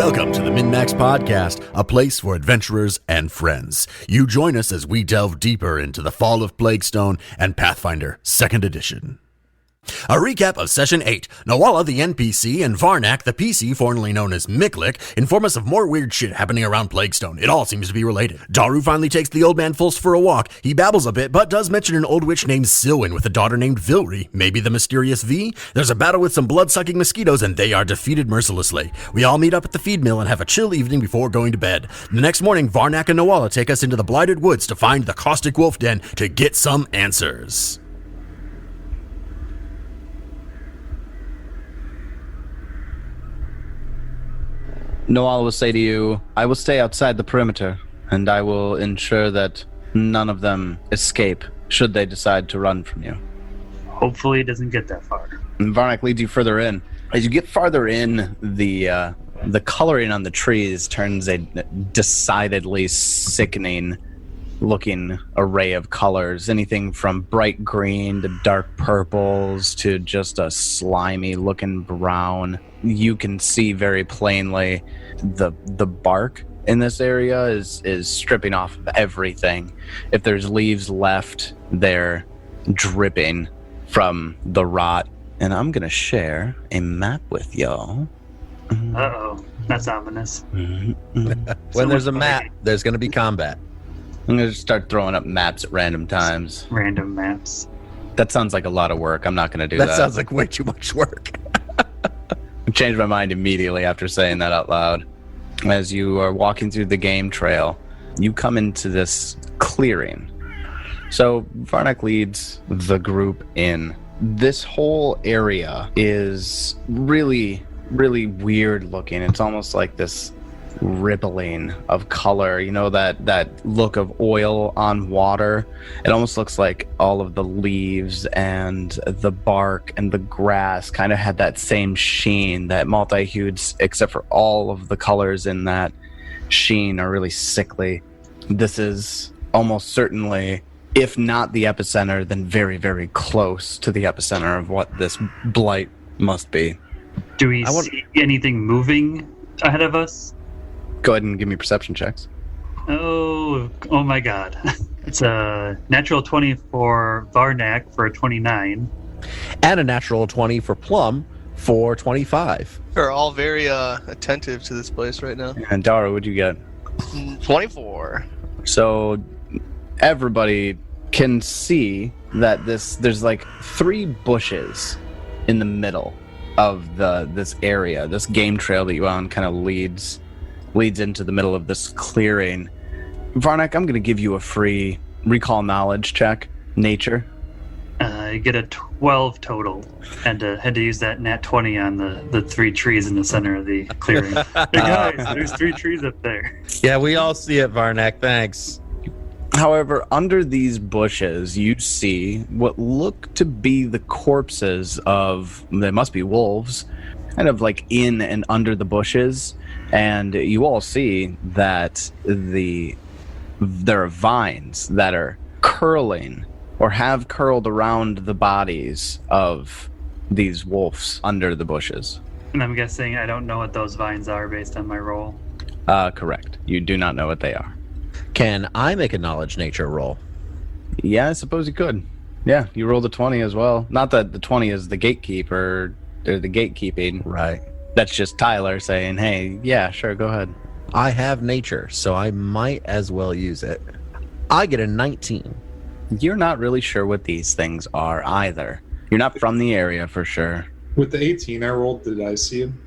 Welcome to the MNmaxed podcast, a place for adventurers and friends. You join us as we delve deeper into the Fall of Plaguestone and Pathfinder Second Edition. A recap of Session 8. Nawala, the NPC, and Varnak, the PC, formerly known as Miklik, inform us of more weird shit happening around Plaguestone. It all seems to be related. Daru finally takes the old man Fulse for a walk. He babbles a bit, but does mention an old witch named Silwyn with a daughter named Vilri. Maybe the mysterious V? There's a battle with some blood-sucking mosquitoes, and they are defeated mercilessly. We all meet up at the feed mill and have a chill evening before going to bed. The next morning, Varnak and Nawala take us into the blighted woods to find the caustic wolf den to get some answers. Noal will say to you, I will stay outside the perimeter, and I will ensure that none of them escape should they decide to run from you. Hopefully it doesn't get that far. And Varnak leads you further in. As you get farther in, the coloring on the trees turns a decidedly sickening looking array of colors. Anything from bright green to dark purples to just a slimy looking brown. You can see very plainly the bark in this area is stripping off of everything. If there's leaves left, they're dripping from the rot. And I'm gonna share a map with y'all. Uh-oh, that's ominous. When there's a map, there's gonna be combat. I'm gonna start throwing up maps at random times. Random maps. That sounds like a lot of work. I'm not gonna do that. That sounds like way too much work. I changed my mind immediately after saying that out loud. As you are walking through the game trail, you come into this clearing. So Varnak leads the group in. This whole area is really, really weird looking. It's almost like this rippling of color, you know, that look of oil on water. It almost looks like all of the leaves and the bark and the grass kind of had that same sheen, that multi-hued, except for all of the colors in that sheen are really sickly. This is almost certainly, if not the epicenter, then very, very close to the epicenter of what this blight must be. Do we see anything moving ahead of us? Go ahead and give me perception checks. Oh my god. It's a natural 20 for Varnak for a 29. And a natural 20 for Plum for 25. We're all very attentive to this place right now. And Dara, what'd you get? 24. So everybody can see that there's like 3 bushes in the middle of this area. This game trail that you on kind of leads into the middle of this clearing. Varnak, I'm going to give you a free recall knowledge check. Nature. You get a 12 total. Had to use that nat 20 on the 3 trees in the center of the clearing. Hey guys, there's 3 trees up there. Yeah, we all see it, Varnak. Thanks. However, under these bushes, you see what look to be the corpses of, they must be wolves, kind of like in and under the bushes. And you all see that there are vines that are curling or have curled around the bodies of these wolves under the bushes. And I'm guessing I don't know what those vines are based on my roll. Correct. You do not know what they are. Can I make a knowledge nature roll? Yeah, I suppose you could. Yeah, you rolled a 20 as well. Not that the 20 is the gatekeeper or the gatekeeping. Right. That's just Tyler saying, hey, yeah, sure, go ahead. I have nature, so I might as well use it. I get a 19. You're not really sure what these things are either. You're not from the area for sure. With the 18 I rolled, did I see him?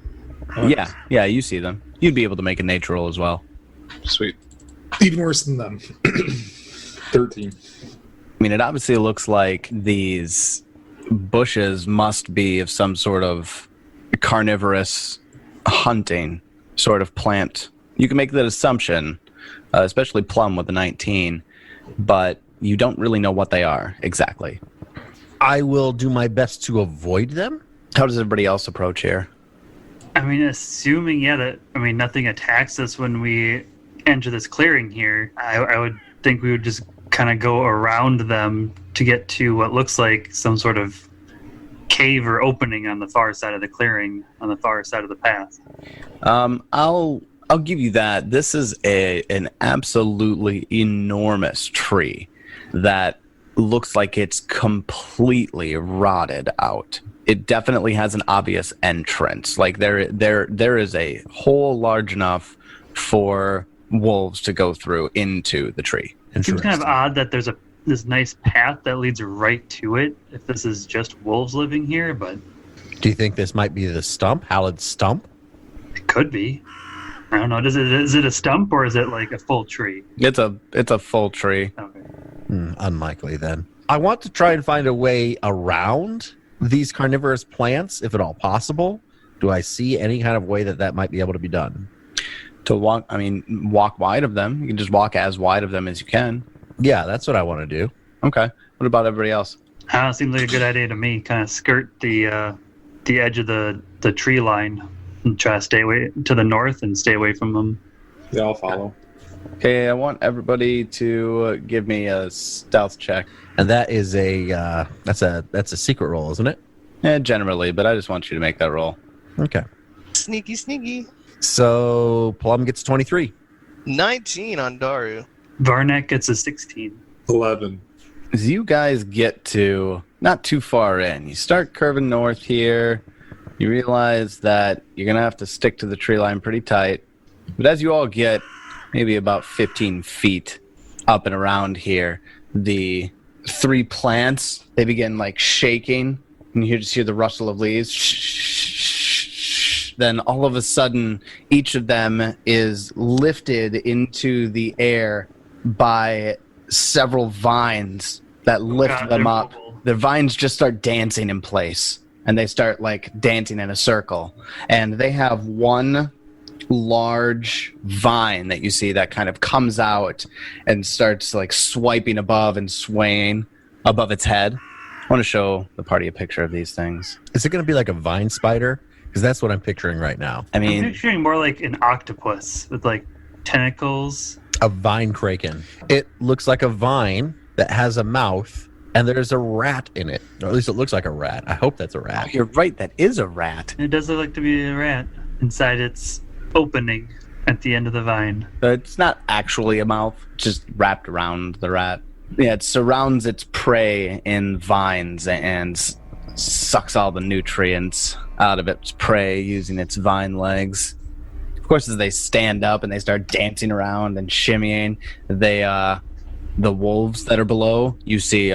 Yeah, you see them. You'd be able to make a nature roll as well. Sweet. Even worse than them. 13. I mean, it obviously looks like these bushes must be of some sort of carnivorous hunting sort of plant. You can make that assumption, especially Plum with the 19, but you don't really know what they are exactly. I will do my best to avoid them. How does everybody else approach here? I mean, assuming, nothing attacks us when we enter this clearing here, I would think we would just kind of go around them to get to what looks like some sort of cave or opening on the far side of the clearing, on the far side of the path. I'll give you that. This is an absolutely enormous tree that looks like it's completely rotted out. It definitely has an obvious entrance. Like there is a hole large enough for wolves to go through into the tree. It seems kind of odd that there's this nice path that leads right to it, if this is just wolves living here, but... Do you think this might be the stump? Halid's stump? It could be. I don't know. Is it a stump or is it like a full tree? It's a full tree. Okay. Unlikely then. I want to try and find a way around these carnivorous plants, if at all possible. Do I see any kind of way that might be able to be done? To walk wide of them. You can just walk as wide of them as you can. Yeah, that's what I want to do. Okay. What about everybody else? Seems like a good idea to me. Kind of skirt the edge of the tree line and try to stay away to the north and stay away from them. Yeah, I'll follow. Okay, I want everybody to give me a stealth check. And that is that's a secret roll, isn't it? Yeah, generally, but I just want you to make that roll. Okay. Sneaky, sneaky. So Plum gets 23. 19 on Daru. Varnak gets a 16. 11. As you guys get to not too far in, you start curving north here. You realize that you're going to have to stick to the tree line pretty tight. But as you all get maybe about 15 feet up and around here, the three plants, they begin like shaking. And you just hear the rustle of leaves. Then all of a sudden, each of them is lifted into the air by several vines that lift them up. Mobile. The vines just start dancing in place, and they start like dancing in a circle. And they have one large vine that you see that kind of comes out and starts like swiping above and swaying above its head. I want to show the party a picture of these things. Is it going to be like a vine spider? Because that's what I'm picturing right now. I I'm mean, picturing more like an octopus with like tentacles. A vine kraken. It looks like a vine that has a mouth, and there's a rat in it. Or at least it looks like a rat. I hope that's a rat. you're right, that is a rat. It does look like to be a rat inside its opening at the end of the vine. But it's not actually a mouth, just wrapped around the rat. Yeah, it surrounds its prey in vines and sucks all the nutrients out of its prey using its vine legs. Of course, as they stand up and they start dancing around and shimmying, the wolves that are below, you see,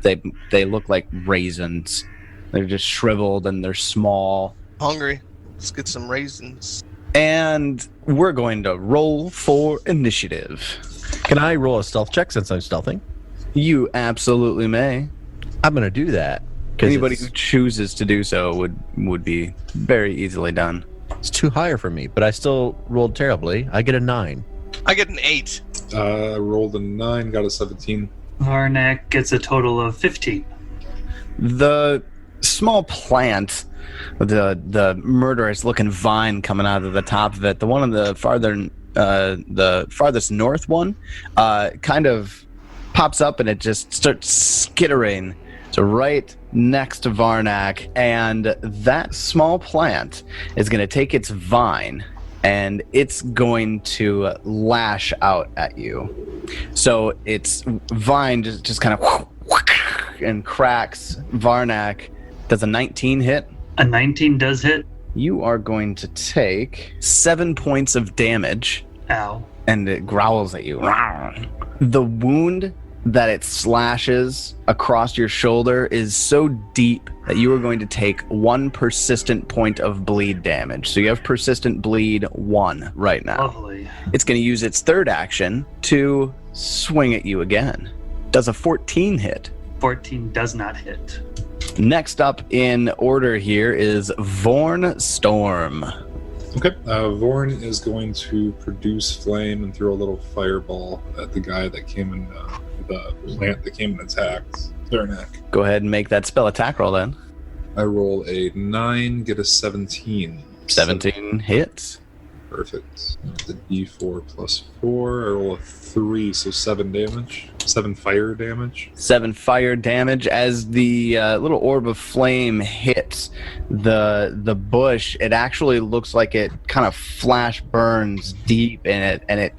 they look like raisins. They're just shriveled and they're small. Hungry. Let's get some raisins. And we're going to roll for initiative. Can I roll a stealth check since I'm stealthing? You absolutely may. I'm going to do that. Anybody who chooses to do so would be very easily done. It's too high for me, but I still rolled terribly. I get a 9. I get an 8. Rolled a 9, got a 17. Varnak gets a total of 15. The small plant, the murderous looking vine coming out of the top of it, the one on the farthest north one, kind of pops up and it just starts skittering. So right next to Varnak, and that small plant is going to take its vine and it's going to lash out at you. So its vine just kind of and cracks. Varnak, does a 19 hit? A 19 does hit. You are going to take 7 points of damage. Ow. And it growls at you. The wound that it slashes across your shoulder is so deep that you are going to take 1 persistent point of bleed damage. So you have persistent bleed 1 right now. Lovely. It's going to use its third action to swing at you again. Does a 14 hit? 14 does not hit. Next up in order here is Vorn Storm. Okay, Vorn is going to produce flame and throw a little fireball at the guy that came in, the plant that came and attacked Varnak. Go ahead and make that spell attack roll then. I roll a 9, get a 17. 17 hits. Perfect. The D4 plus 4. I roll a 3, so 7 damage. 7 fire damage. 7 fire damage as the little orb of flame hits the bush. It actually looks like it kind of flash burns deep in it, and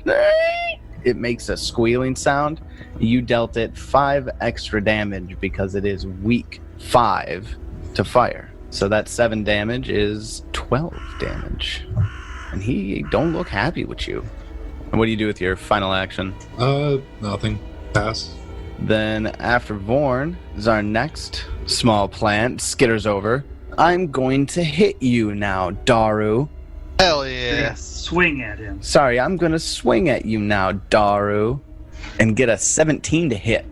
it makes a squealing sound. You dealt it 5 extra damage because it is weak 5 to fire. So that 7 damage is 12 damage. And he don't look happy with you. And what do you do with your final action? Nothing. Pass. Then after Vorn is our next small plant. Skitters over. I'm going to hit you now, Daru. Hell You're yeah. gonna swing at him. Sorry, I'm going to swing at you now, Daru. And get a 17 to hit.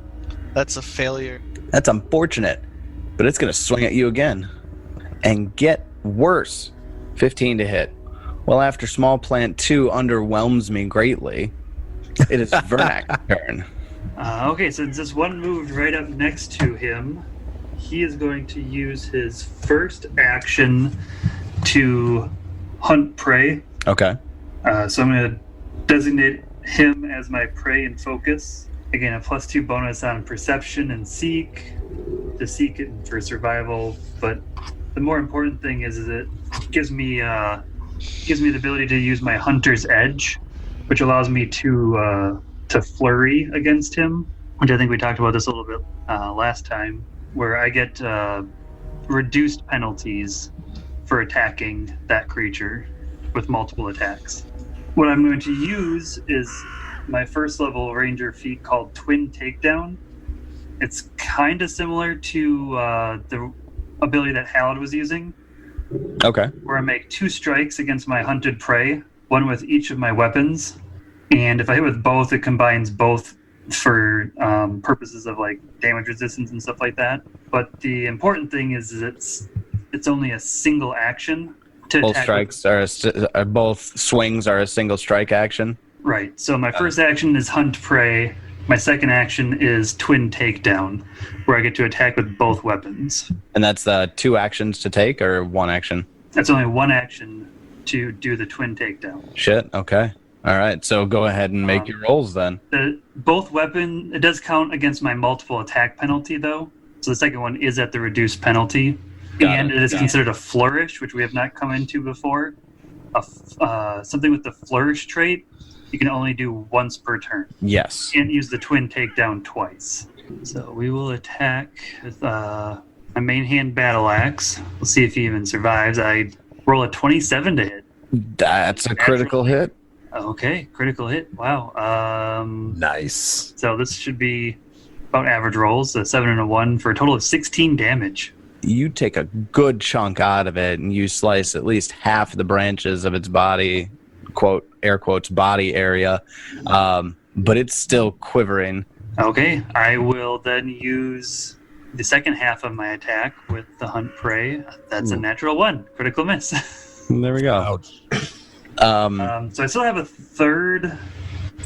That's a failure. That's unfortunate. But it's going to swing at you again. And get worse. 15 to hit. Well, after Small Plant 2 underwhelms me greatly, it is Vernak's turn. Okay, so this one moved right up next to him. He is going to use his first action to hunt prey. Okay. So I'm going to designate him as my prey and focus. Again, a +2 bonus on perception and seek to seek it for survival. But the more important thing is it gives me the ability to use my hunter's edge, which allows me to flurry against him, which I think we talked about this a little bit last time, where I get reduced penalties for attacking that creature with multiple attacks. What I'm going to use is my first level ranger feat called Twin Takedown. It's kind of similar to the ability that Halid was using, Okay. where I make 2 strikes against my hunted prey, one with each of my weapons. And if I hit with both, it combines both for purposes of like damage resistance and stuff like that. But the important thing is it's only a single action to Both attack. strikes are both swings are a single strike action. Right. So my first action is hunt prey. My second action is twin takedown, where I get to attack with both weapons. And that's 2 actions to take or 1 action? That's only 1 action to do the twin takedown. Shit, okay. All right, so go ahead and make your rolls then. Both weapon, it does count against my multiple attack penalty, though. So the second one is at the reduced penalty. And it is considered a flourish, which we have not come into before. Something with the flourish trait, you can only do once per turn. Yes. You can't use the twin takedown twice. So we will attack with my main hand battle axe. We'll see if he even survives. I roll a 27 to hit. That's a critical hit. Okay, critical hit. Wow. Nice. So this should be about average rolls, a 7 and a 1 for a total of 16 damage. You take a good chunk out of it and you slice at least half the branches of its body, quote, air quotes, body area, but it's still quivering. Okay, I will then use the second half of my attack with the hunt prey. That's a natural 1, critical miss. There we go. Ouch. So I still have a third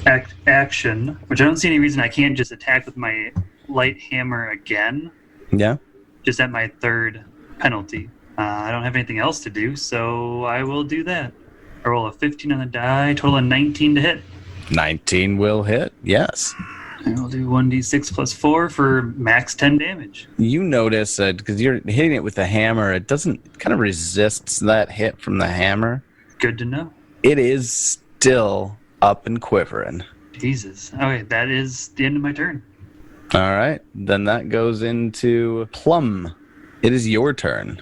action, which I don't see any reason I can't just attack with my light hammer again, Yeah. just at my third penalty. I don't have anything else to do, so I will do that. I roll a 15 on the die, total of 19 to hit. 19 will hit, yes. And I'll do 1d6 plus 4 for max 10 damage. You notice that because you're hitting it with the hammer, it kind of resists that hit from the hammer. Good to know. It is still up and quivering. Jesus. Okay, that is the end of my turn. All right, then that goes into Plum. It is your turn.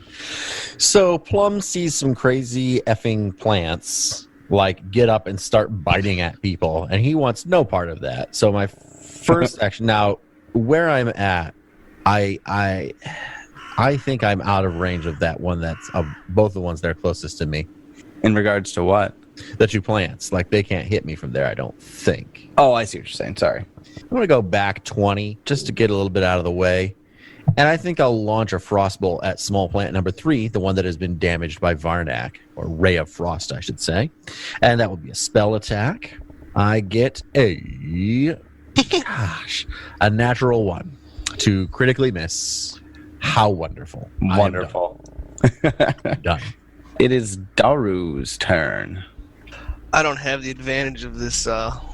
So Plum sees some crazy effing plants like get up and start biting at people, and he wants no part of that. So my first action now, where I'm at, I think I'm out of range of that one. That's both the ones that are closest to me. In regards to what? The 2 plants, like they can't hit me from there. I don't think. Oh, I see what you're saying. Sorry. I'm going to go back 20 just to get a little bit out of the way. And I think I'll launch a frostbolt at small plant number 3, the one that has been damaged by Varnak, or Ray of Frost, I should say. And that will be a spell attack. I get a natural 1 to critically miss. How wonderful. Wonderful. Done. It is Daru's turn. I don't have the advantage of this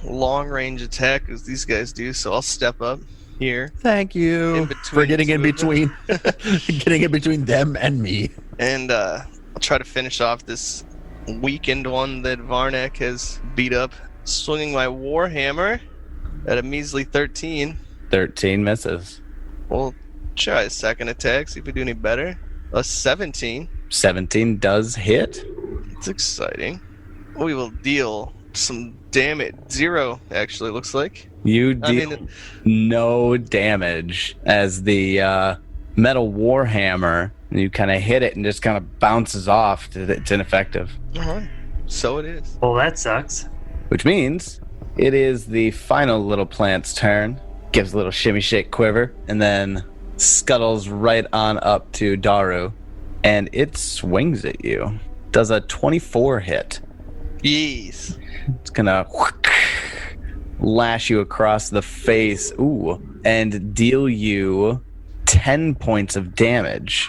long-range attack as these guys do, so I'll step up here. Thank you In for getting in between between, getting in between them and me. And I'll try to finish off this weakened one that Varnak has beat up. Swinging my Warhammer at a measly 13. 13 misses. We'll try a second attack, see if we do any better. A 17. 17 does hit. It's exciting. We will deal some damage. 0, actually, looks like. You deal no damage as the metal warhammer, you kind of hit it and just kind of bounces off. It's ineffective. Alright, so it is. Well, that sucks. Which means it is the final little plant's turn. Gives a little shimmy, shake, quiver, and then scuttles right on up to Daru. And it swings at you. Does a 24 hit. Yes. It's gonna lash you across the face, and deal you 10 points of damage.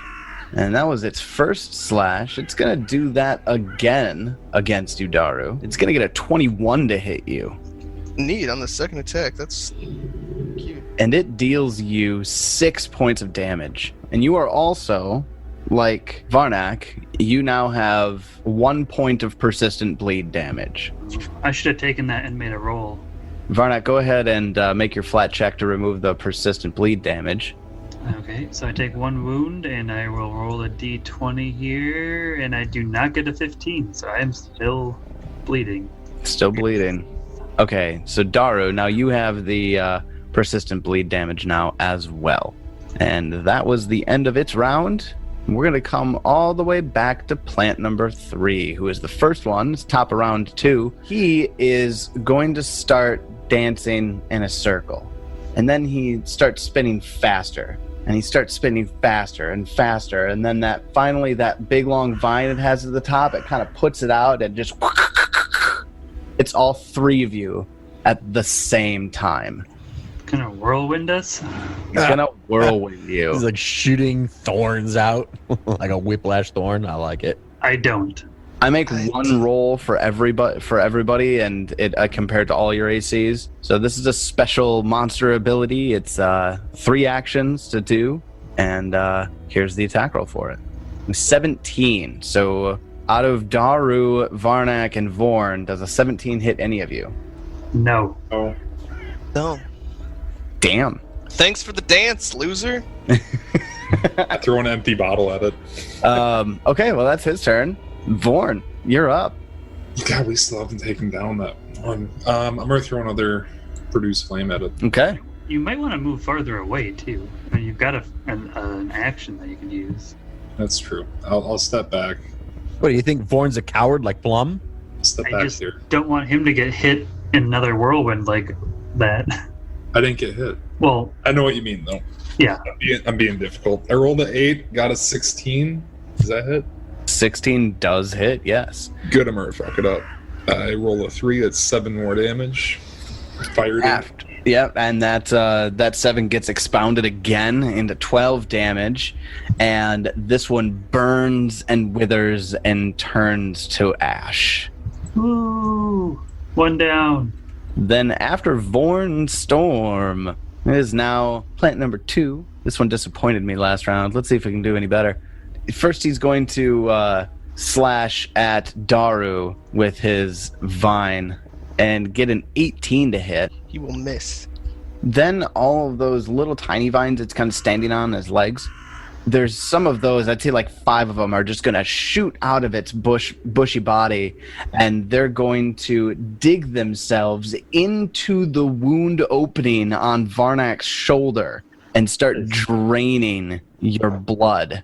And that was its first slash. It's gonna do that again against you, Daru. It's gonna get a 21 to hit you. Neat on the second attack. That's cute. And it deals you 6 points of damage. And you are also, like Varnak, you now have 1 point of persistent bleed damage. I should have taken that and made a roll. Varnak, go ahead and make your flat check to remove the persistent bleed damage. Okay, so I take 1 wound and I will roll a d20 here, and I do not get a 15, so I am still bleeding. Still bleeding. Okay, so Daru, now you have the persistent bleed damage now as well. And that was the end of its round. We're going to come all the way back to plant number 3, who is the first one. It's top of round 2. He is going to start dancing in a circle. And then he starts spinning faster. And he starts spinning faster and faster. And then that big long vine it has at the top, it kind of puts it out and just... It's all 3 of you at the same time. Gonna whirlwind us? It's gonna whirlwind you. He's like shooting thorns out, like a whiplash thorn. I like it. I don't. I make 1 roll for everybody, and it compared to all your ACs. So this is a special monster ability. It's 3 actions to do, and here's the attack roll for it. 17. So out of Daru, Varnak, and Vorn, does a 17 hit any of you? No. Oh, No. Damn. Thanks for the dance, loser. I throw an empty bottle at it. Okay, well that's his turn. Vorn, you're up. God, we still haven't taken down that one. I'm gonna throw another produce flame at it. Okay. You might want to move farther away, too. I mean, you've got an action that you can use. That's true. I'll step back. What do you think? Vorn's a coward like Plum? Step I back just here. don't want him to get hit in another whirlwind like that. I didn't get hit. Well, I know what you mean, though. yeah. I'm being difficult. I rolled an 8, got a 16. Does that hit? 16 does hit, yes. Good, I'm gonna fuck it up. I roll a 3, that's 7 more damage. Fired it. Yep, and that 7 gets expounded again into 12 damage, and this one burns and withers and turns to ash. Woo! 1 down. Then after Vorn Storm, it is now plant number 2. This one disappointed me last round. Let's see if we can do any better. First, he's going to slash at Daru with his vine and get an 18 to hit. He will miss. Then all of those little tiny vines it's kind of standing on his legs, there's some of those, I'd say like 5 of them are just going to shoot out of its bushy body, and they're going to dig themselves into the wound opening on Varnak's shoulder and start draining your blood.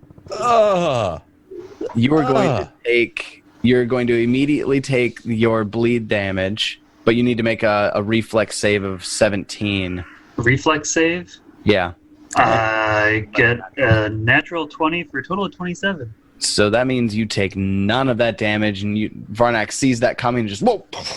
You are going to immediately take your bleed damage, but you need to make a reflex save of 17. Reflex save? Yeah. I get a natural 20 for a total of 27. So that means you take none of that damage, and Varnak sees that coming and just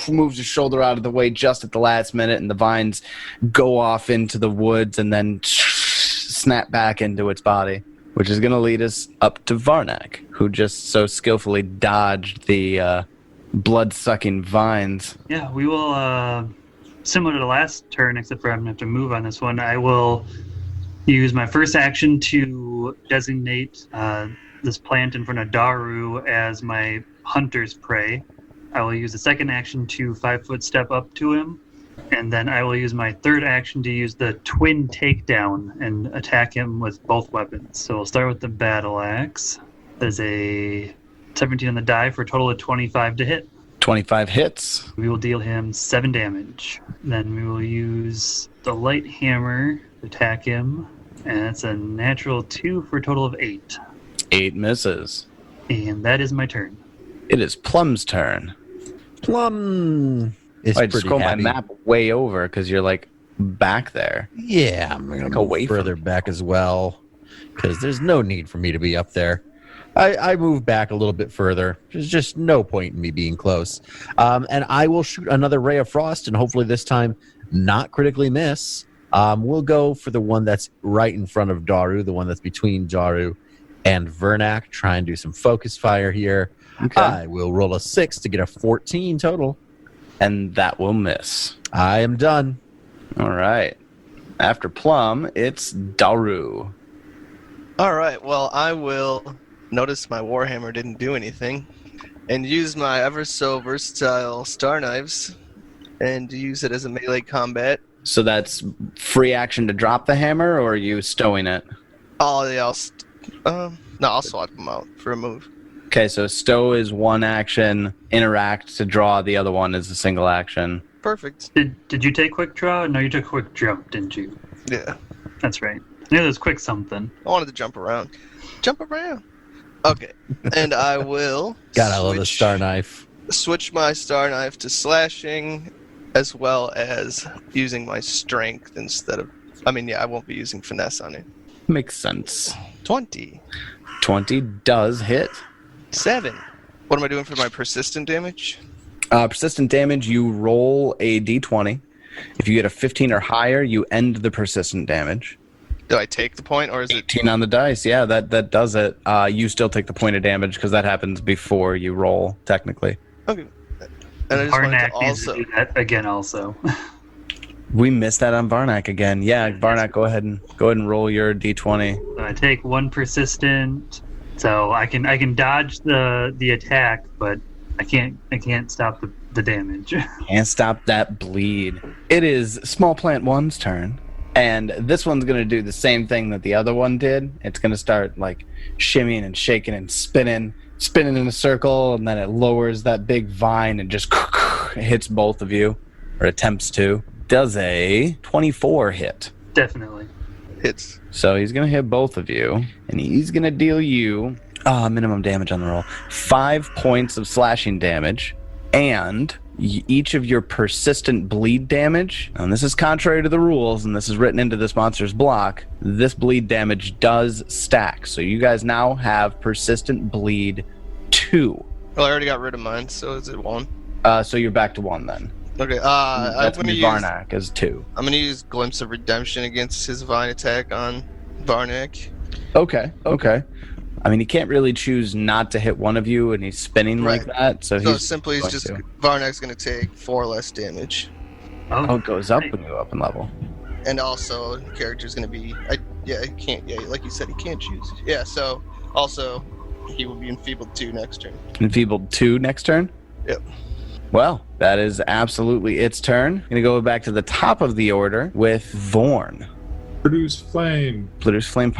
moves his shoulder out of the way just at the last minute, and the vines go off into the woods and then snap back into its body, which is going to lead us up to Varnak, who just so skillfully dodged the blood-sucking vines. Yeah, we will, similar to the last turn, except for I'm going to have to move on this one, I will use my first action to designate this plant in front of Daru as my hunter's prey. I will use the second action to 5-foot step up to him, and then I will use my third action to use the twin takedown and attack him with both weapons. So we'll start with the battle axe. There's a 17 on the die for a total of 25 to hit. 25 hits. We will deal him 7 damage. Then we will use the light hammer to attack him, and it's a natural 2 for a total of 8. 8 misses. And that is my turn. It is Plum's turn. Plum is I pretty scroll happy. my map way over because you're like back there. Yeah, I'm going to Go go away from further back as well because there's no need for me to be up there. I move back a little bit further. There's just no point in me being close. And I will shoot another ray of frost and hopefully this time not critically miss. We'll go for the one that's right in front of Daru, the one that's between Daru and Vernak. Try and do some focus fire here. Okay. I will roll a 6 to get a 14 total. And that will miss. I am done. All right. After Plum, it's Daru. All right, well, I will notice my Warhammer didn't do anything and use my ever so versatile Star Knives and use it as a melee combat. So that's free action to drop the hammer, or are you stowing it? Oh, yeah, I'll swap them out for a move. Okay, so stow is one action, interact to draw, the other one is a single action. Perfect. Did you take quick draw? No, you took quick jump, didn't you? Yeah. That's right. I knew there was quick something. I wanted to jump around. Jump around. Okay. And I will God, I love the star knife. switch my Star Knife to slashing as well as using my strength instead of... I won't be using finesse on it. Makes sense. 20. 20 does hit. 7. What am I doing for my persistent damage? Persistent damage, you roll a d20. If you get a 15 or higher, you end the persistent damage. Do I take the point, or is it... 18 on the dice, yeah, that does it. You still take the point of damage because that happens before you roll, technically. Okay. And I just wanted to Varnak needs to also... do that again also. We missed that on Varnak again. Yeah, Varnak, go ahead and roll your d20. So I take 1 persistent, so I can dodge the attack, but I can't stop the damage. Can't stop that bleed. It is Small Plant 1's turn. And this one's going to do the same thing that the other one did. It's going to start like shimmying and shaking and spinning in a circle, and then it lowers that big vine and just hits both of you, or attempts to. Does a 24 hit. Definitely. Hits. So he's going to hit both of you, and he's going to deal you minimum damage on the roll. 5 points of slashing damage, and each of your persistent bleed damage, and this is contrary to the rules, and this is written into this monster's block, this bleed damage does stack. So you guys now have persistent bleed 2. Well, I already got rid of mine, so is it 1? So you're back to 1 then. Okay, That's I'm going to gonna be use... Varnak as 2. I'm gonna use Glimpse of Redemption against his Vine attack on Varnak. Okay. I mean, he can't really choose not to hit one of you, and he's spinning like that, so he's simply going just to. Varnak's gonna take 4 less damage, Oh, it goes up when you go up in level. and also the character's gonna be like you said, he can't choose. Yeah, so also he will be enfeebled 2 next turn. Enfeebled 2 next turn? Yep. Well, that is absolutely its turn. Gonna go back to the top of the order with Vorn. Produce flame. Produce Flame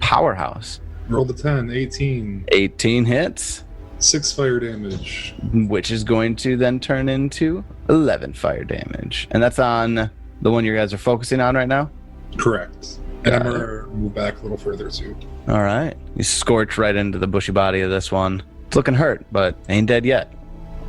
Powerhouse. Roll the 10, 18. 18 hits, 6 fire damage. which is going to then turn into 11 fire damage. And that's on the one you guys are focusing on right now? Correct. And I'm going to move back a little further too. All right. You scorch right into the bushy body of this one. It's looking hurt, but ain't dead yet.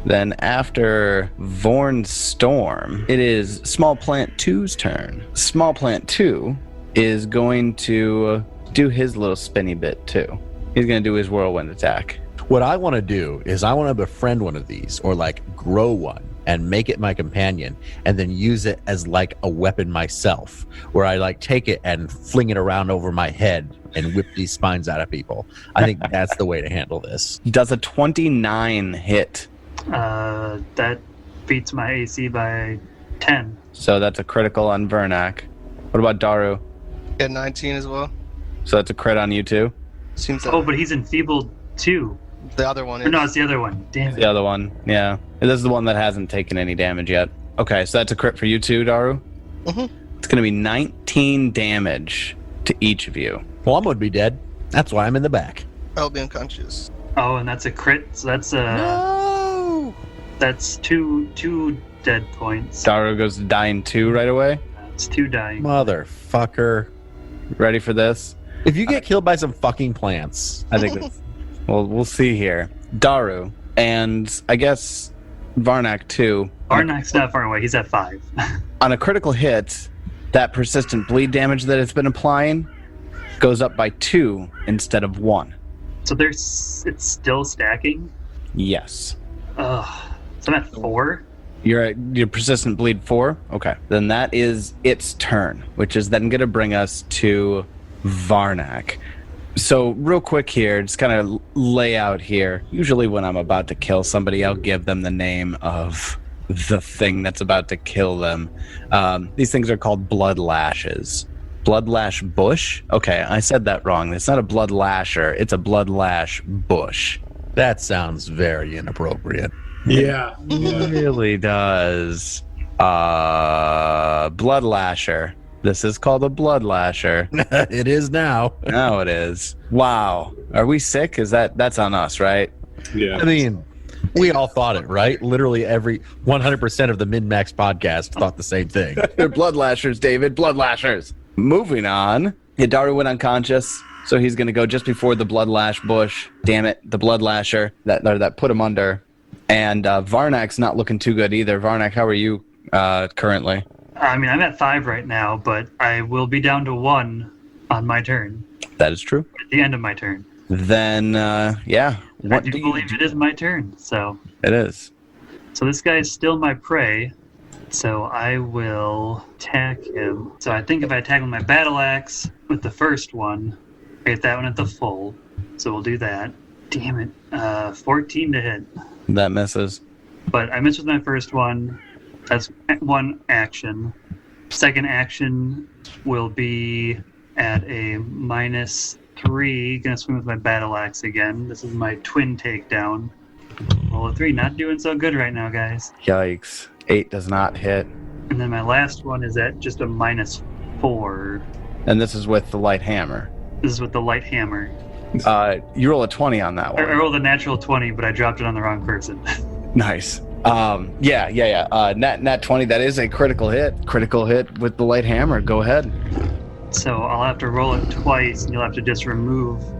Then after Vorn's Storm, it is Small Plant 2's turn. Small Plant 2 is going to do his little spinny bit too. He's going to do his whirlwind attack. What I want to do is I want to befriend one of these or like grow one and make it my companion and then use it as like a weapon myself, where I like take it and fling it around over my head and whip these spines out of people. I think that's the way to handle this. Does a 29 hit? That beats my AC by 10. So that's a critical on Vernak. What about Daru? Get 19 as well. So that's a crit on you too? Seems that Oh, but he's enfeebled too. the other one Or is. no, it's the other one. Damn it. The other one, yeah. This is the one that hasn't taken any damage yet. Okay, so that's a crit for you too, Daru? Mhm. It's going to be 19 damage to each of you. Plum would be dead. That's why I'm in the back. I'll be unconscious. Oh, and that's a crit. So that's No! that's two dead points. Daru goes to dying 2 right away. It's 2 dying. Motherfucker. Ready for this? If you get killed by some fucking plants. I think it's... Well, we'll see here. Daru, and I guess Varnak too. Arnak's not far away. He's at 5. On a critical hit, that persistent bleed damage that it's been applying goes up by 2 instead of 1. So it's still stacking. Yes. Ugh. So I'm at 4. You're at your persistent bleed 4? Okay. Then that is its turn, which is then going to bring us to Varnak. So real quick here, just kind of lay out here. Usually when I'm about to kill somebody, I'll give them the name of the thing that's about to kill them. These things are called blood lashes. Blood lash bush? Okay, I said that wrong. It's not a blood lasher. It's a blood lash bush. That sounds very inappropriate. Yeah. It really does. Blood lasher. This is called a blood lasher. It is now. Now it is. Wow. Are we sick? That's on us, right? Yeah. I mean, we all thought it, right? Literally every 100% of the MNmaxed podcast thought the same thing. They're blood lashers, David. Blood lashers. Moving on. Hidaru went unconscious, so he's going to go just before the blood lash bush. Damn it, the blood lasher that put him under. And Varnak's not looking too good either. Varnak, how are you currently? I mean, I'm at 5 right now, but I will be down to 1 on my turn. That is true. At the end of my turn. Then, yeah. I do believe it is my turn, so... It is. So this guy is still my prey, so I will attack him. So I think if I attack with my battle axe with the first one, I get that one at the full. So we'll do that. Damn it. 14 to hit. That misses. But I missed with my first one. That's one action. Second action will be at a -3. Gonna swing with my battle axe again. This is my twin takedown. Roll a 3. Not doing so good right now, guys. Yikes. 8 does not hit. And then my last one is at just a -4. And this is with the light hammer. This is with the light hammer. You roll a 20 on that I one. rolled a natural 20, but I dropped it on the wrong person. Nice. Yeah. Nat 20, that is a critical hit. Critical hit with the light hammer. Go ahead. So I'll have to roll it twice, and you'll have to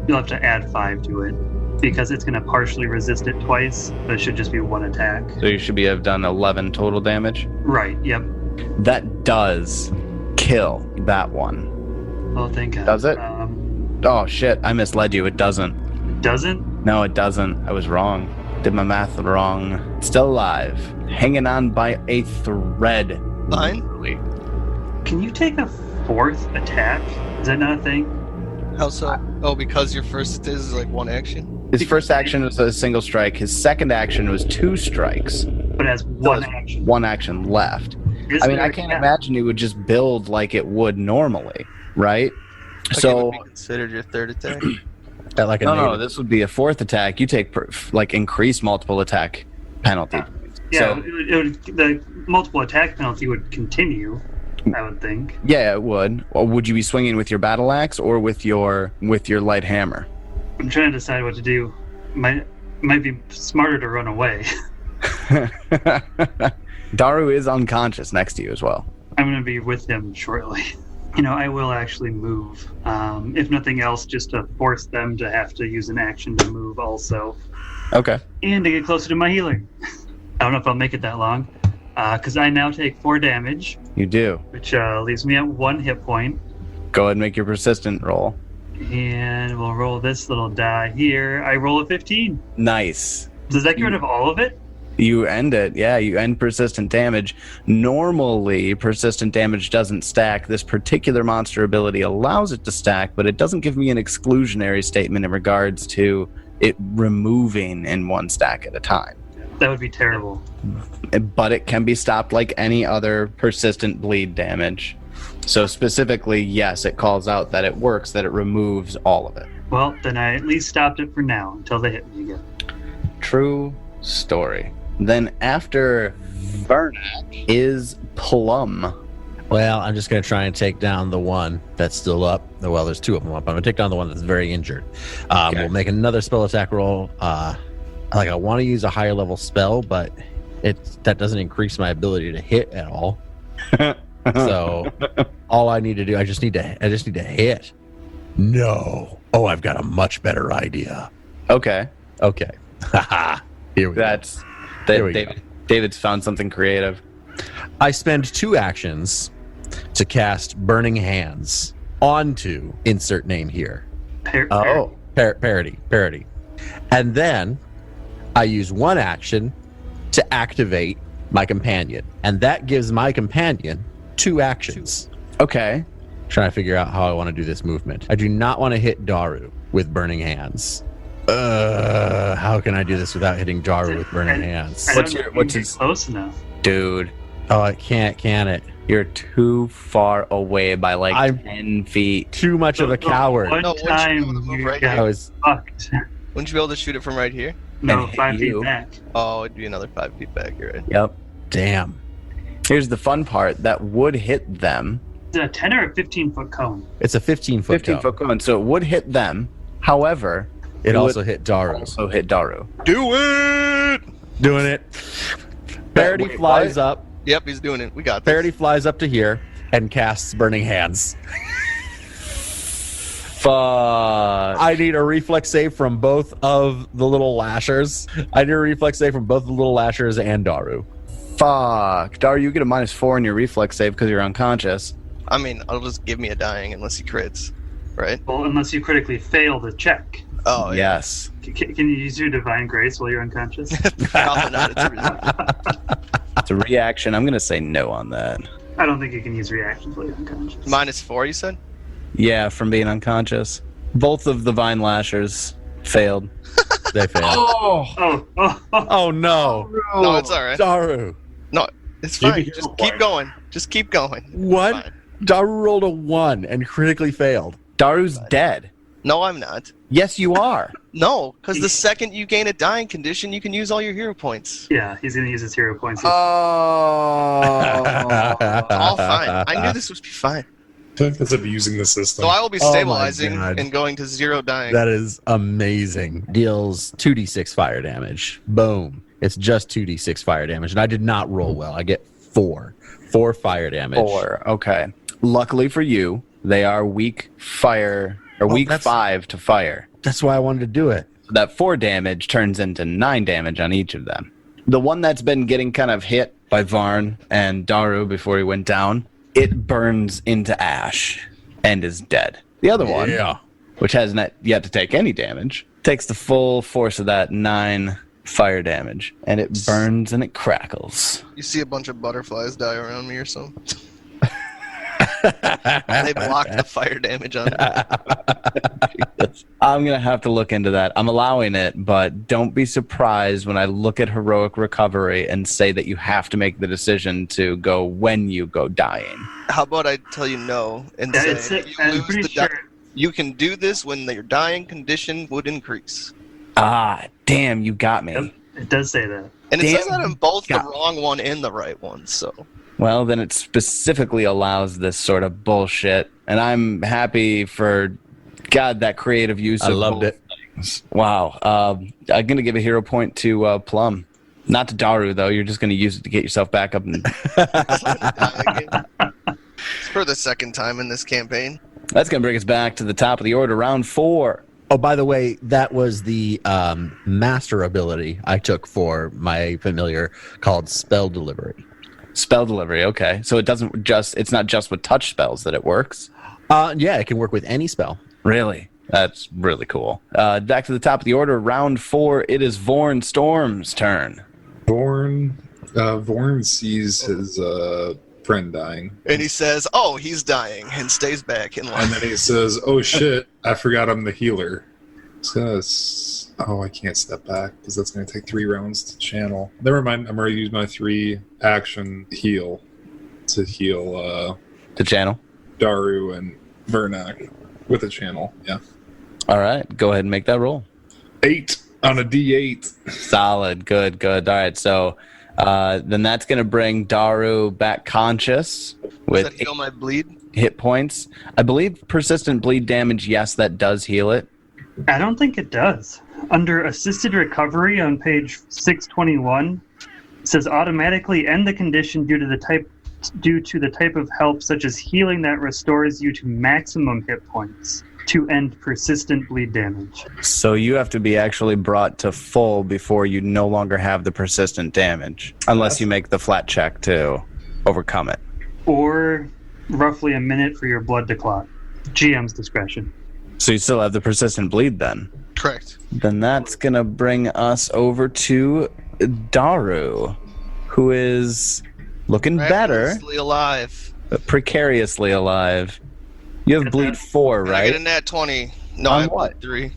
you'll have to add 5 to it, because it's going to partially resist it twice, but it should just be 1 attack. So you should have done 11 total damage. Right, yep. That does kill that one. Oh, thank God. Does it? Oh, shit. I misled you. It doesn't. Doesn't? No, it doesn't. I was wrong. Did my math wrong. Still alive. Hanging on by a thread. Fine. Can you take a 4th attack? Is that not a thing? How so? Oh, because your first is like 1 action? His first action was a single strike. His second action was 2 strikes. But as 1 action. 1 action left. Is I mean, there I a can't cap? imagine he would just build like it would normally, right? Like So it would be considered your third attack? That like a no, native. this would be a 4th attack. You take increase multiple attack penalty. Yeah, So, the multiple attack penalty would continue, I would think. yeah, it would. Or would you be swinging with your battle axe or with your light hammer? I'm trying to decide what to do. Might be smarter to run away. Daru is unconscious next to you as well. I'm going to be with him shortly. I will actually move. If nothing else, just to force them to have to use an action to move also. Okay. And to get closer to my healer. I don't know if I'll make it that long. Because I now take 4 damage, You do. which leaves me at 1 hit point. Go ahead and make your persistent roll. And we'll roll this little die here. I roll a 15. Nice. Does that get rid of all of it? You end it. Yeah, you end persistent damage. Normally, persistent damage doesn't stack. This particular monster ability allows it to stack, but it doesn't give me an exclusionary statement in regards to it removing in 1 stack at a time. That would be terrible. But it can be stopped like any other persistent bleed damage. So specifically, yes, it calls out that it works, that it removes all of it. Well, then I at least stopped it for now until they hit me again. True story. Then after Vernac is Plum. Well, I'm just going to try and take down the one that's still up. Well, there's two of them up. I'm going to take down the one that's very injured. Okay. We'll make another spell attack roll. I want to use a higher level spell, but that doesn't increase my ability to hit at all. So all I need to do, I just need to hit. No. Oh, I've got a much better idea. Okay. Haha. Here we go. David's found something creative. I spend 2 actions to cast Burning Hands onto insert name here. Parody. And then I use 1 action to activate my companion. And that gives my companion 2 actions. Okay. Trying to figure out how I want to do this movement. I do not want to hit Daru with Burning Hands. How can I do this without hitting Daru with Burning Hands? What's close enough? Dude, Oh, it can't, can it? you're too far away by like 10 feet. Too much of a coward. One No, wouldn't you be able time to move you right got I was fucked. Wouldn't you be able to shoot it from right here? No, And hit 5 feet you. back. Oh, it'd be another 5 feet back. You're right. Yep. damn. Here's the fun part. That would hit them. Is it a 10 or a 15-foot cone? It's a 15-foot 15-foot cone. So it would hit them. However, It would also hit Daru. also hit Daru. Do it! Doing it. Parody Wait, flies what? up. Yep, he's doing it. We got this. Parody flies up to here and casts Burning Hands. Fuck. I need a reflex save from both of the little lashers. I need a reflex save from both the little lashers and Daru. Fuck. Daru, you get a -4 in your reflex save because you're unconscious. I mean, it'll just give me a dying unless he crits, right? Well, unless you critically fail the check. Oh, yeah. Yes. Can you use your Divine Grace while you're unconscious? Probably not. It's a It's a reaction. I'm going to say no on that. I don't think you can use reactions while you're unconscious. -4, you said? Yeah, from being unconscious. Both of the Vine Lashers failed. They failed. Oh. Oh no. No, it's all right. Daru. No, it's You fine. can Just go keep for it. going. Just keep going. What? Fine. Daru rolled a 1 and critically failed. Daru's dead. No, I'm not. Yes, you are. No, because the second you gain a dying condition, you can use all your hero points. Yeah, he's going to use his hero points. Oh. All fine. I knew this would be fine. That's abusing the system. So I will be Oh my stabilizing God. and going to 0 dying. That is amazing. Deals 2d6 fire damage. Boom. It's just 2d6 fire damage. And I did not roll well. I get 4. 4 fire damage. 4. Okay. Luckily for you, they are weak fire, or weak that's- 5 to fire. That's why I wanted to do it. So that 4 damage turns into 9 damage on each of them. The one that's been getting kind of hit by Varn and Daru before he went down, it burns into ash and is dead. The other one, which hasn't yet to take any damage, takes the full force of that 9 fire damage, and it burns and it crackles. You see a bunch of butterflies die around me or something. They block the fire damage on me. I'm going to have to look into that. I'm allowing it, but don't be surprised when I look at heroic recovery and say that you have to make the decision to go when you go dying. How about I tell you no and Yeah, say I'm you lose pretty the sure. you can do this when your dying condition would increase. Ah, damn, you got me. Yep, it does say that. And it says Damn. that in both the God. wrong one and the right one, so. Well, then it specifically allows this sort of bullshit, and I'm happy for, God, that creative use I of loved both it. things. Wow. I'm going to give a hero point to Plum. Not to Daru, though. You're just going to use it to get yourself back up. And It's for the second time in this campaign. that's going to bring us back to the top of the order, round 4. Oh, by the way, that was the master ability I took for my familiar called Spell Delivery. Spell delivery, okay. So it's not just with touch spells that it works. Yeah, it can work with any spell. Really? That's really cool. Back to the top of the order, round 4. It is Vorn Storm's turn. Vorn sees his friend dying. And he says, oh, he's dying, and stays back in And line. then he says, oh shit, I forgot I'm the healer. He's gonna Oh, I can't step back because that's going to take 3 rounds to channel. Never mind. I'm already using my 3 action heal to heal The channel. Daru and Vernak with a channel. Yeah. All right, go ahead and make that roll. 8 on a D8. Solid. Good. All right, so then that's going to bring Daru back conscious Does with that heal my bleed? 8 hit points. I believe persistent bleed damage, yes, that does heal it. I don't think it does. Under assisted recovery on page 621, it says automatically end the condition due to the type of help such as healing that restores you to maximum hit points to end persistent bleed damage. So you have to be actually brought to full before you no longer have the persistent damage, unless you make the flat check to overcome it. Or roughly a minute for your blood to clot. GM's discretion. So you still have the persistent bleed then. Correct. Then that's going to bring us over to Daru, who is looking better, Miraculously alive. but precariously alive. You have bleed 4, And I right? get a nat 20. No, On I have what? bleed 3.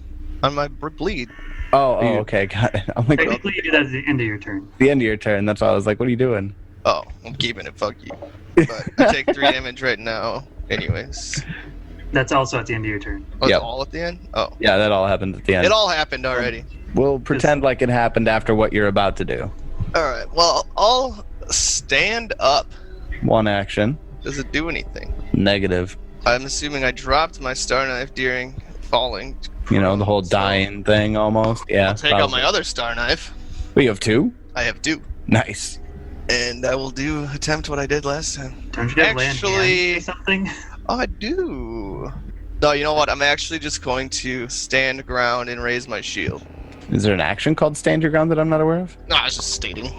On my bleed. Oh, okay, got it. I'm like, at Technically, you do that at the end of your turn. the end of your turn. That's why I was like, what are you doing? Oh, I'm keeping it. Fuck you. But I take 3 damage right now. Anyways. That's also at the end of your turn. Oh, it's Yep. all at the end? Oh. Yeah, that all happened at the end. It all happened already. We'll pretend like it happened after what you're about to do. Alright, well, I'll stand up. 1 action. Does it do anything? Negative. I'm assuming I dropped my star knife during falling. You know, the whole So, dying thing almost. Yeah. I'll take out my other star knife. Well, you have 2? I have 2. Nice. And I will attempt what I did last time. Don't you have land Actually- hands or something? Oh, I do. No, you know what? I'm actually just going to stand ground and raise my shield. Is there an action called stand your ground that I'm not aware of? No, I was just stating.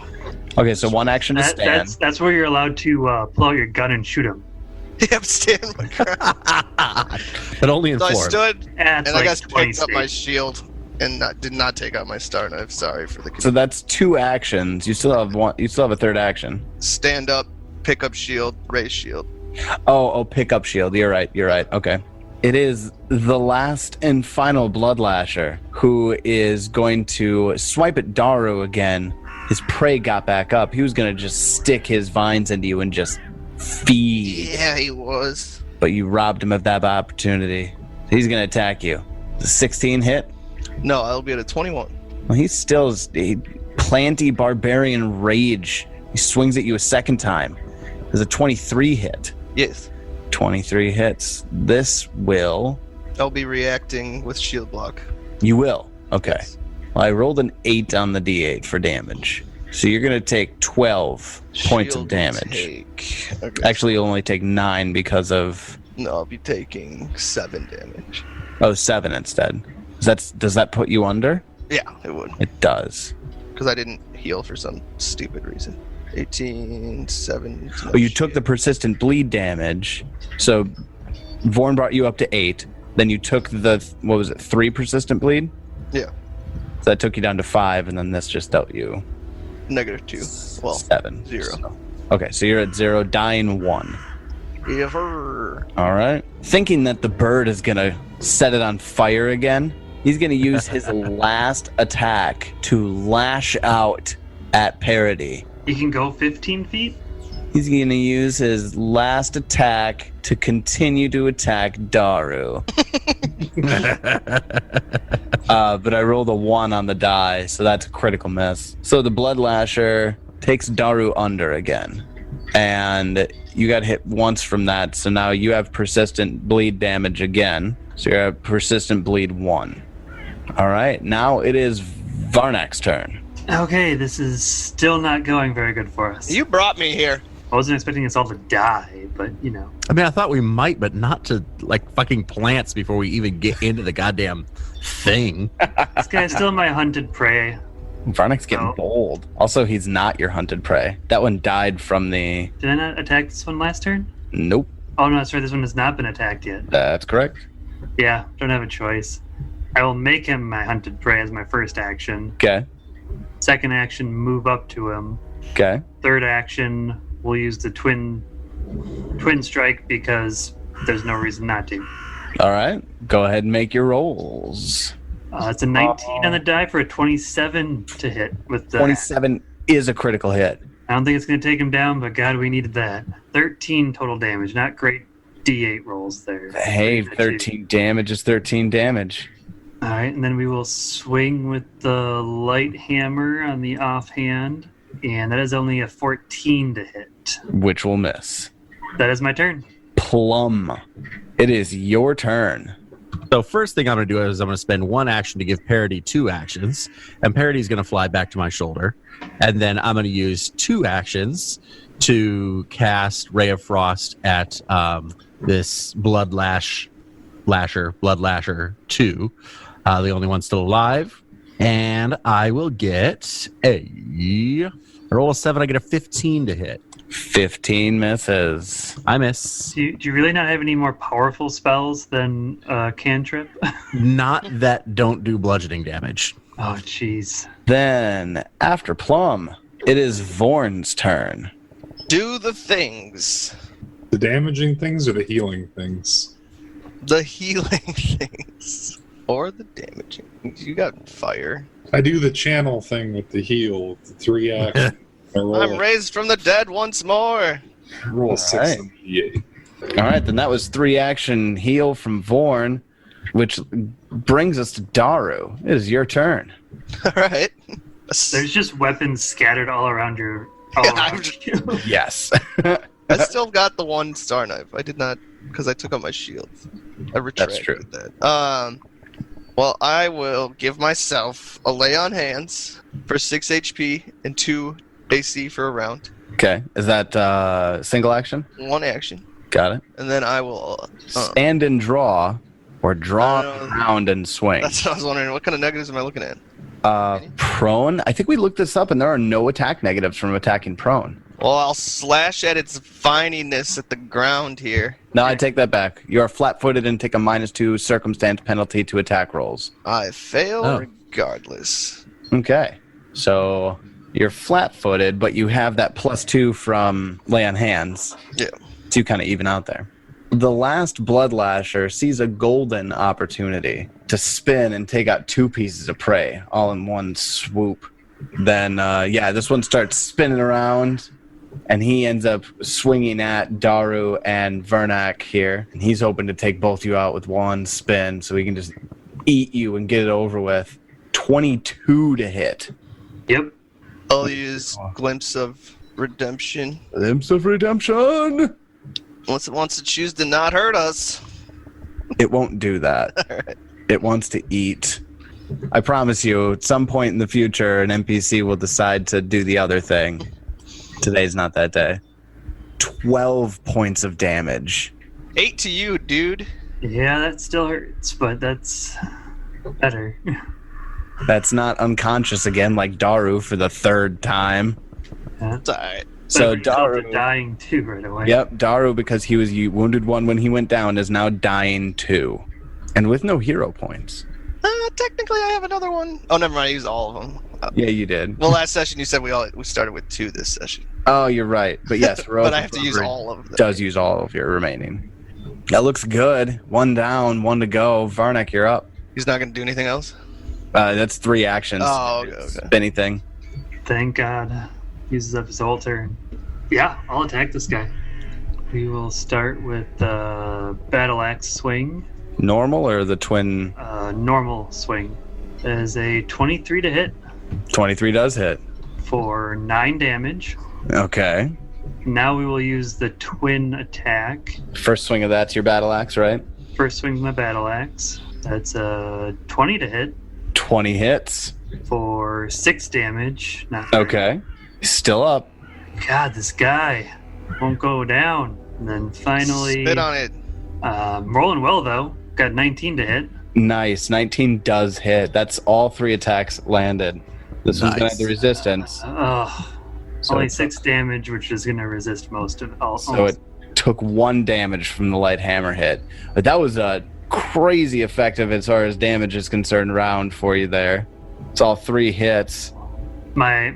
Okay, so 1 action to stand. That's where you're allowed to pull out your gun and shoot him. Yep, stand my ground. But only in So I 4. stood That's and like I guess 20 picked up my states. shield and did not take out my star knife. Sorry for the So that's 2 actions. You still have one. You still have a 3rd action. stand up, pick up shield, raise shield. Oh, pick up shield. You're right. Okay. It is the last and final Bloodlasher who is going to swipe at Daru again. His prey got back up. He was going to just stick his vines into you and just feed. Yeah, he was. But you robbed him of that opportunity. He's going to attack you. The 16 hit? No, I'll be at a 21. Well, he's still planty barbarian rage. He swings at you a second time. There's a 23 hit. Yes. 23 hits. This will... I'll be reacting with shield block. You will. Okay. Yes. Well, I rolled an 8 on the d8 for damage. So you're going to take 12 points of Shield damage. Okay. Actually, you'll only take 9 because of... No, I'll be taking 7 damage. Oh, 7 instead. Does that put you under? Yeah, it would. It does. Because I didn't heal for some stupid reason. 18, 7. Oh, you took the persistent bleed damage. So Vorn brought you up to 8. Then you took the, 3 persistent bleed? Yeah. So that took you down to 5, and then this just dealt you -2. Well, 7. 0. So- okay, so you're at 0, dying 1. Ever. All right. Thinking that the bird is going to set it on fire again, he's going to use his last attack to lash out at Parody. You can go 15 feet? He's going to use his last attack to continue to attack Daru. But I rolled a 1 on the die, so that's a critical miss. So the Bloodlasher takes Daru under again. And you got hit once from that, so now you have persistent bleed damage again. So you're at persistent bleed 1. All right, now it is Varnak's turn. Okay, this is still not going very good for us. You brought me here. I wasn't expecting us all to die, but you know. I mean, I thought we might, but not to like fucking plants before we even get into the goddamn thing. This guy's still my hunted prey. Varnak's getting Oh. bold. Also, he's not your hunted prey. That one died from the... Did I not attack this one last turn? Nope, Oh no, that's right, this one has not been attacked yet. that's correct. Yeah, don't have a choice. I will make him my hunted prey as my first action. Okay, Second action, move up to him. okay. Third action, we'll use the twin strike because there's no reason not to. All right, go ahead and make your rolls. It's a 19 on the die for a 27 to hit with the 27 is a critical hit. I don't think it's going to take him down, but God, we needed that. 13 total damage. Not great D8 rolls there. Hey, 13 damage is 13 damage. All right, and then we will swing with the light hammer on the offhand, and that is only a 14 to hit. Which will miss. That is my turn. Plum, it is your turn. So first thing I'm going to do is I'm going to spend one action to give Parody 2 actions, and Parody is going to fly back to my shoulder, and then I'm going to use 2 actions to cast Ray of Frost at this Blood Lasher 2, the only one still alive, and I will get I roll a 7, I get a 15 to hit. 15 misses. I miss. Do you really not have any more powerful spells than cantrip? Not that don't do bludgeoning damage. Oh, jeez. Then, after Plum, it is Vorn's turn. Do the things. The damaging things or the healing things? The healing things. Or the damaging. You got fire. I do the channel thing with the heal, the 3 action. I'm raised from the dead once more. Roll a 6 Alright. and D8. All right, then that was 3 action heal from Vorn, which brings us to Daru. It is your turn. All right. There's just weapons scattered all around you. Yes. I still got the 1 star knife. I did not, because I took out my shield. I retracted true. that. Well, I will give myself a lay on hands for 6 HP and 2 AC for a round. Okay, is that single action? 1 action. Got it. And then I will... Stand and draw, or draw around and swing. That's what I was wondering. What kind of negatives am I looking at? Prone? I think we looked this up, and there are no attack negatives from attacking prone. Well, I'll slash at its fininess at the ground here. No, I take that back. You are flat-footed and take a -2 circumstance penalty to attack rolls. I fail regardless. Okay, so you're flat-footed, but you have that +2 from lay on hands. Yeah. So you kind of even out there. The last Blood Lasher sees a golden opportunity to spin and take out 2 pieces of prey all in one swoop. Then, this one starts spinning around, and he ends up swinging at Daru and Vernak here. And he's hoping to take both of you out with one spin so he can just eat you and get it over with. 22 to hit. Yep. I'll use Glimpse of Redemption. Glimpse of Redemption! Once it wants to choose to not hurt us. It won't do that. Alright. It wants to eat. I promise you, at some point in the future, an NPC will decide to do the other thing. Today's not that day. 12 points of damage. 8 to you, dude. Yeah, that still hurts, but that's better. That's not unconscious again like Daru for the 3rd time. Yeah. It's alright. So But yourself to Daru... dying too right away. Yep, Daru, because he was wounded 1 when he went down, is now dying 2. And with no hero points. Technically, I have another one. Oh, never mind. I used all of them. Yeah, you did. Well, last session you said we started with 2 this session. Oh, you're right. But yes, But I have to use all of them. Does use all of your remaining. That looks good. 1 down, 1 to go. Varnak, you're up. He's not going to do anything else? That's 3 actions. Oh, okay. Anything. Thank God. Uses up his whole turn. Yeah, I'll attack this guy. We will start with Battle Axe Swing. Normal or the twin? Normal swing. That is a 23 to hit 23 does hit. for 9 damage. Okay. Now we will use the twin attack. First swing of that's your battle axe, right? First swing with my battle axe. That's a 20 to hit 20 hits. for 6 damage. Not very- Okay. Still up. God, this guy won't go down. And then finally, Spit on it. Rolling well though. Got 19 to hit. Nice. 19 does hit. That's all 3 attacks landed. This one's going to Nice. have the resistance. So Only it 6 damage, which is going to resist most of it. So it took 1 damage from the light hammer hit. But that was a crazy effective as far as damage is concerned round for you there. It's all 3 hits. My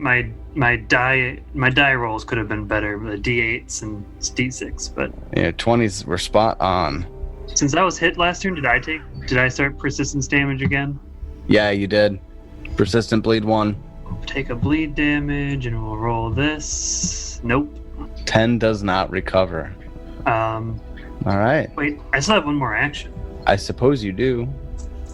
die rolls could have been better, the D8s and D6, but Yeah, 20s were spot on. since I was hit last turn, did I start persistence damage again? Yeah, you did. Persistent bleed 1. Take a bleed damage, and we'll roll this. Nope. 10 does not recover. All right. Wait, I still have one more action. I suppose you do.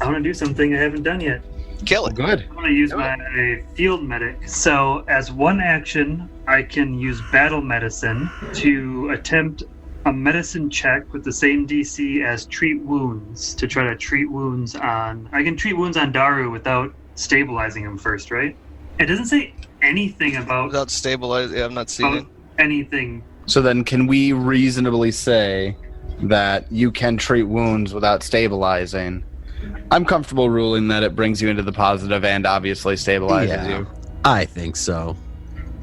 I want to do something I haven't done yet. Kill it. Good. I want to use my field medic. So, as one action, I can use battle medicine to attempt a medicine check with the same DC as treat wounds to try to treat wounds on. I can treat wounds on Daru without stabilizing him first, right? It doesn't say anything about Without stabilizing, yeah, I'm not seeing it. anything. So then can we reasonably say that you can treat wounds without stabilizing? I'm comfortable ruling that it brings you into the positive and obviously stabilizes you. I think so.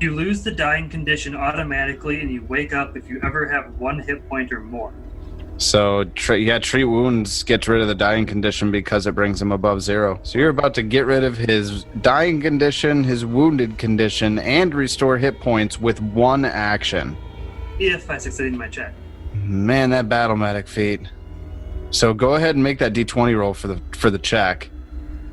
You lose the dying condition automatically, and you wake up if you ever have 1 hit point or more. So, treat wounds gets rid of the dying condition because it brings him above 0. So you're about to get rid of his dying condition, his wounded condition, and restore hit points with 1 action. If I succeed in my check. Man, that battle medic feat. So go ahead and make that D20 roll for the check.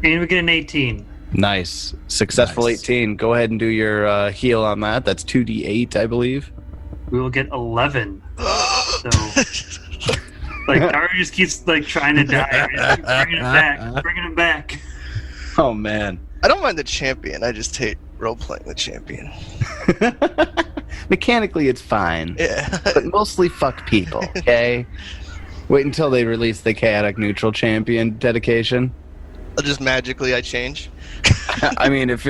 And we get an 18. Nice. Successful Nice. 18. Go ahead and do your heal on that. That's 2d8, I believe. We will get 11. So, like, Daru just keeps, like, trying to die. Bringing him back. Oh, man. I don't mind the champion. I just hate role-playing the champion. Mechanically, it's fine. Yeah. But mostly fuck people, okay? Wait until they release the chaotic neutral champion dedication. I'll just magically I change. I mean, if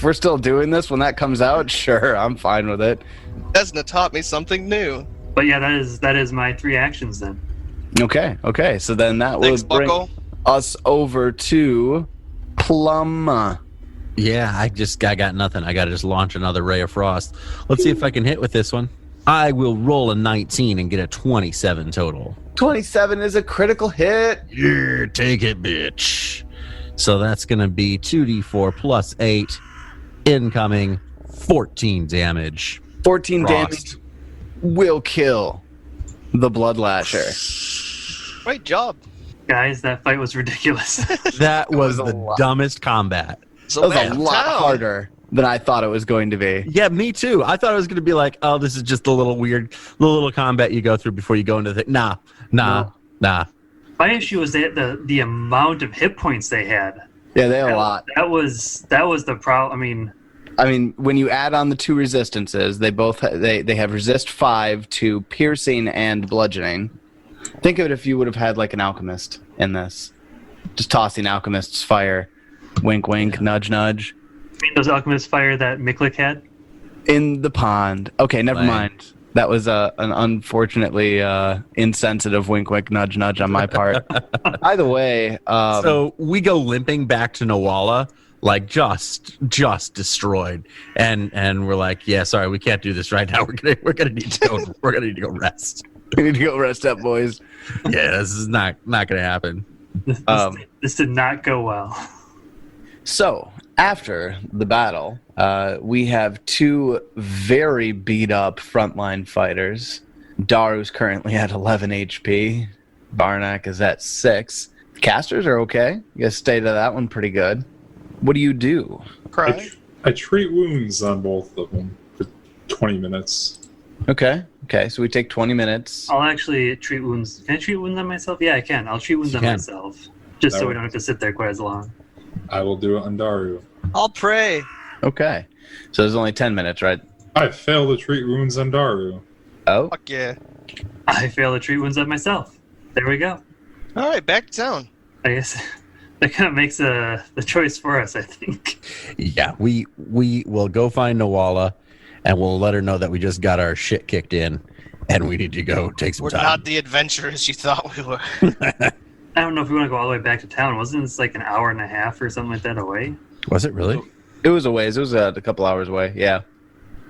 we're still doing this when that comes out, sure, I'm fine with it. Esna taught me something new. But yeah, that is my 3 actions then. Okay. So then that Thanks, would bring Bucko. us over to Plum. Yeah, I got nothing. I got to just launch another Ray of Frost. Let's see if I can hit with this one. I will roll a 19 and get a 27 total. 27 is a critical hit. Yeah, take it, bitch. So that's going to be 2d4 plus 8, incoming 14 damage. 14 Frost. damage will kill the Blood Lasher. Great job. Guys, that fight was ridiculous. That was was a the lot. dumbest combat. So That was man, a lot town. harder than I thought it was going to be. Yeah, me too. I thought it was going to be like, oh, this is just a little weird, little combat you go through before you go into the thing. Nah. My issue was that the amount of hit points they had. Yeah, they had a lot. That was the problem. I mean, when you add on the 2 resistances, they both they have resist 5 to piercing and bludgeoning. Think of it if you would have had like an alchemist in this, just tossing alchemist's fire, wink, wink, nudge, nudge, Those alchemists fire that Miklik had. in the pond. Okay, never Lame. mind. That was an unfortunately insensitive wink, wink, nudge, nudge on my part. Either way, So we go limping back to Nawala, like just destroyed, and we're like, yeah, sorry, we can't do this right now. We're gonna need to go rest. we need to go rest up, boys. Yeah, this is not gonna happen. This did not go well. So, after the battle, we have 2 very beat up frontline fighters. Daru's currently at 11 HP. Barnak is at 6. Casters are okay. You guys stayed to that one pretty good. What do you do? Cry. I treat wounds on both of them for 20 minutes. Okay, so we take 20 minutes. I'll actually treat wounds. Can I treat wounds on myself? Yeah, I can. I'll treat wounds on can. myself. Just so That we don't have to sit there quite as long. I will do it on Daru. I'll pray. Okay, so there's only 10 minutes, right? I fail to treat wounds on Daru. Oh, Fuck yeah. I fail to treat wounds on myself. There we go. All right, back to town. I guess that kind of makes the choice for us, I think. Yeah, we will go find Nawala, and we'll let her know that we just got our shit kicked in, and we need to go take some We're time. not the adventurers you thought we were. I don't know if we want to go all the way back to town. Wasn't this like an hour and a half or something like that away? Was it really? it was a ways. It was a couple hours away. Yeah.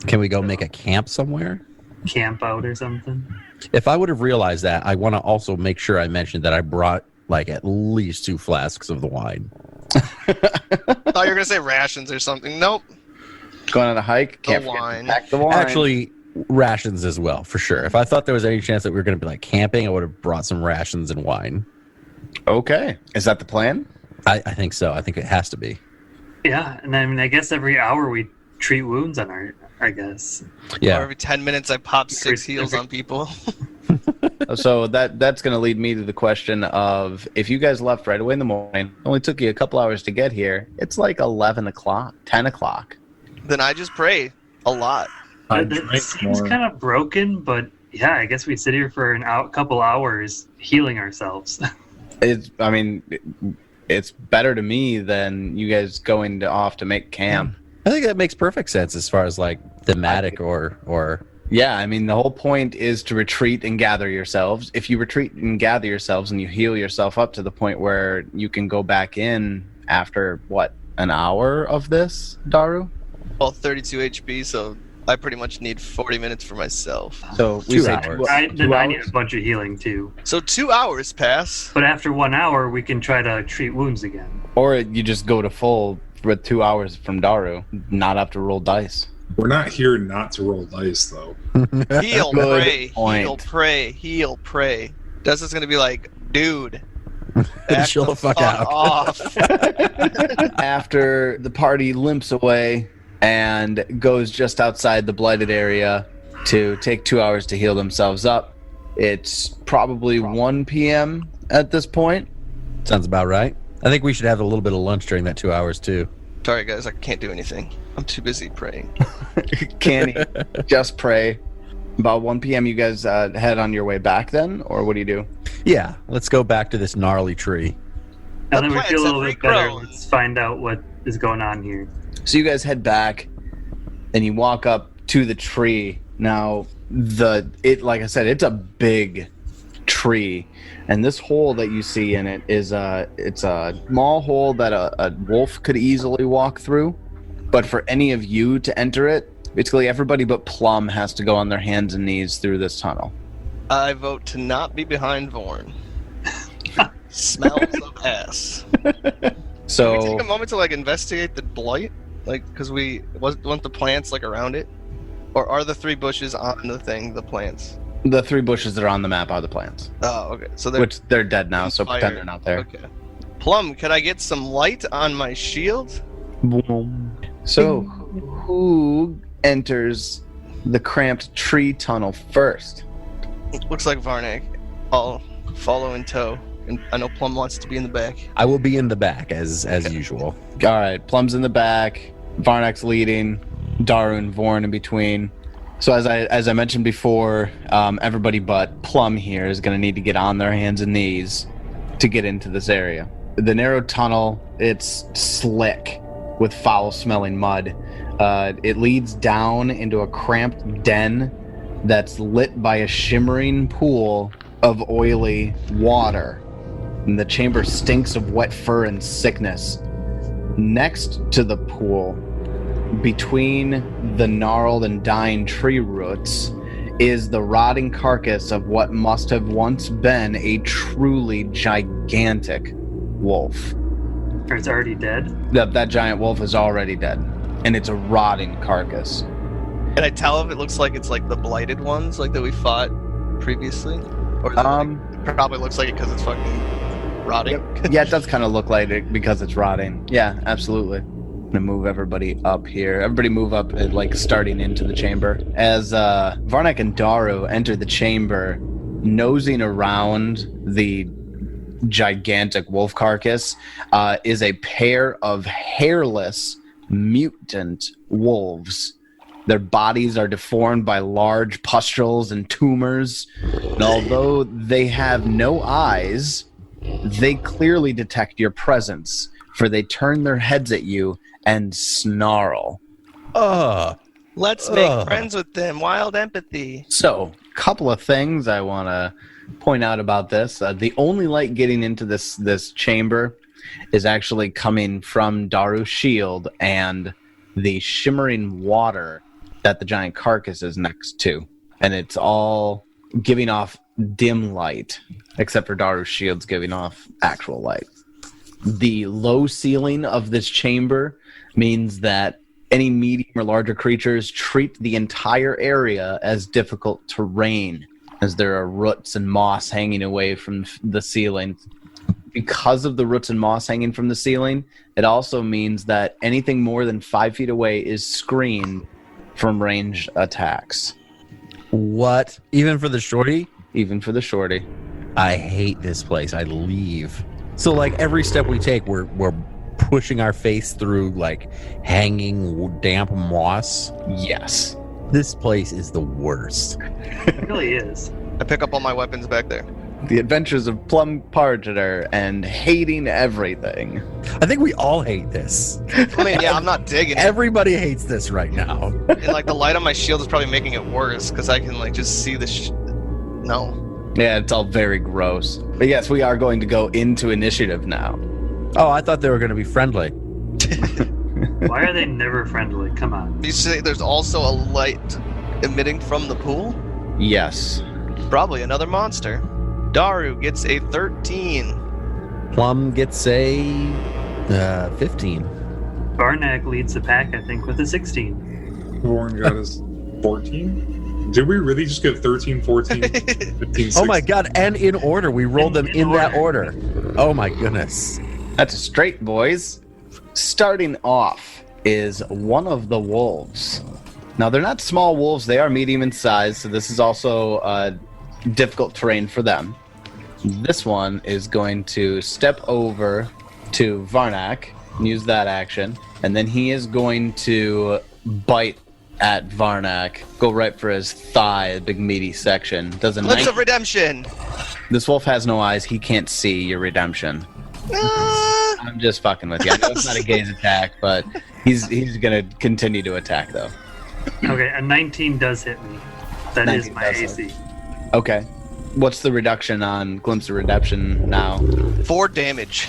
Can we go make a camp somewhere? Camp out or something? If I would have realized that, I want to also make sure I mentioned that I brought like at least 2 flasks of the wine. Thought you were gonna say rations or something. Nope. Going on a hike. Can't forget to wine. pack the wine. Actually, rations as well, for sure. If I thought there was any chance that we were going to be like camping, I would have brought some rations and wine. Okay. Is that the plan? I think so. I think it has to be. Yeah, and I mean, I guess every hour we treat wounds on our, I guess. Or Yeah. every 10 minutes I pop 6 heals on people. So that's going to lead me to the question of, if you guys left right away in the morning, it only took you a couple hours to get here, it's like 11 o'clock, 10 o'clock. Then I just pray a lot. I That drank seems more. kind of broken, but yeah, I guess we sit here for couple hours healing ourselves. It's better to me than you guys going off to make camp. I think that makes perfect sense as far as like thematic or Yeah, I mean, the whole point is to retreat and gather yourselves. If you retreat and gather yourselves and you heal yourself up to the point where you can go back in after, what, an hour of this, Daru? Well, 32 HP, so I pretty much need 40 minutes for myself. So we 2 say hours. I two need hours? a bunch of healing too. So 2 hours pass. But after 1 hour, we can try to treat wounds again. Or you just go to full with 2 hours from Daru, not have to roll dice. We're not here not to roll dice, though. Heal, Good pray, point. heal, pray, heal, pray. Dustin's gonna be like, dude, back chill the fuck out. off. After the party limps away and goes just outside the blighted area to take 2 hours to heal themselves up, it's probably 1 p.m. at this point. sounds about right. I think we should have a little bit of lunch during that 2 hours too. Sorry guys, I can't do anything. I'm too busy praying. Canny, just pray. About 1 p.m. you guys head on your way back then, or what do you do? Yeah, let's go back to this gnarly tree. Now The that we plants feel a little have bit better, regrown. let's find out what is going on here. So you guys head back, and you walk up to the tree. Now, like I said, it's a big tree, and this hole that you see in it is it's a small hole that a wolf could easily walk through. But for any of you to enter it, basically everybody but Plum has to go on their hands and knees through this tunnel. I vote to not be behind Vorn. Smells of ass. Can So we take a moment to like investigate the blight? Like, because we want the plants like around it? Or are the 3 bushes on the thing the plants? the 3 bushes that are on the map are the plants, Oh, okay. So they're which they're dead now, so pretend inspired. they're not there. Okay. Plum, can I get some light on my shield? So, who enters the cramped tree tunnel first? Looks like Varnak. I'll follow in tow. And I know Plum wants to be in the back. I will be in the back as usual. All right, Plum's in the back, Varnak's leading, Daru and Vorn in between. So as I mentioned before, everybody but Plum here is going to need to get on their hands and knees to get into this area. The narrow tunnel, it's slick with foul-smelling mud. It leads down into a cramped den that's lit by a shimmering pool of oily water. And the chamber stinks of wet fur and sickness. Next to the pool, between the gnarled and dying tree roots, is the rotting carcass of what must have once been a truly gigantic wolf. Or it's already dead. That giant wolf is already dead, and it's a rotting carcass. Can I tell if it looks like it's like the blighted ones, like that we fought previously? Or is it it probably looks like it because it's fucking rotting. Yeah, it does kind of look like it because it's rotting. Yeah, absolutely. I'm gonna move everybody up here. Everybody move up, like starting into the chamber. As Varnak and Daru enter the chamber, nosing around the gigantic wolf carcass is a pair of hairless mutant wolves. Their bodies are deformed by large pustules and tumors, and although they have no eyes, they clearly detect your presence, for they turn their heads at you and snarl. Let's make friends with them. Wild empathy. So, couple of things I want to point out about this. The only light getting into this chamber is actually coming from Daru's shield and the shimmering water that the giant carcass is next to. And it's all giving off dim light, except for Daru's shield's giving off actual light. The low ceiling of this chamber means that any medium or larger creatures treat the entire area as difficult terrain, as there are roots and moss hanging away from the ceiling. because of the roots and moss hanging from the ceiling, it also means that anything more than 5 feet away is screened from ranged attacks. What? Even for the shorty? Even for the shorty. I hate this place. I leave. So like every step we take, we're pushing our face through like hanging damp moss. Yes. This place is the worst. It really is. I pick up all my weapons back there. The adventures of Plum Pargeter and hating everything. I think we all hate this. I mean, yeah, I'm not digging it. Everybody hates this right now. And like the light on my shield is probably making it worse because I can like just see the. No. Yeah, it's all very gross. But yes, we are going to go into initiative now. Oh, I thought they were going to be friendly. Why are they never friendly? Come on. You say there's also a light emitting from the pool? Yes. Probably another monster. Daru gets a 13. Plum gets a 15. Varnak leads the pack, I think, with a 16. Vorn got his 14. Did we really just get 13, 14, 15, 16? Oh my god, and in order. We rolled them in that order. Oh my goodness. That's straight, boys. Starting off is one of the wolves. Now, they're not small wolves. They are medium in size, so this is also difficult terrain for them. This one is going to step over to Varnak and use that action, and then he is going to bite at Varnak, go right for his thigh, the big meaty section. Does a Lips of redemption. This wolf has no eyes. He can't see your redemption. I'm just fucking with you. I know it's not a gaze attack, but he's gonna continue to attack though. Okay, a 19 does hit me. That is 19 my does AC. hit. Okay. What's the reduction on Glimpse of Redemption now? 4 damage.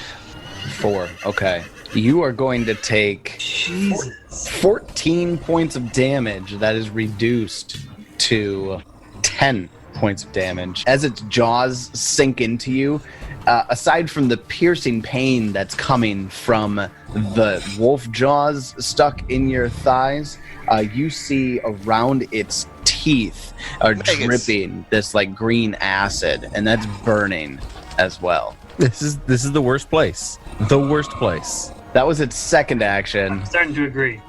4. Okay. You are going to take Jesus. 14 points of damage. That is reduced to 10 points of damage. As its jaws sink into you, aside from the piercing pain that's coming from the wolf jaws stuck in your thighs, you see around its teeth are dripping this like green acid, and that's burning as well. This is the worst place. The worst place. That was its second action. I'm starting to agree.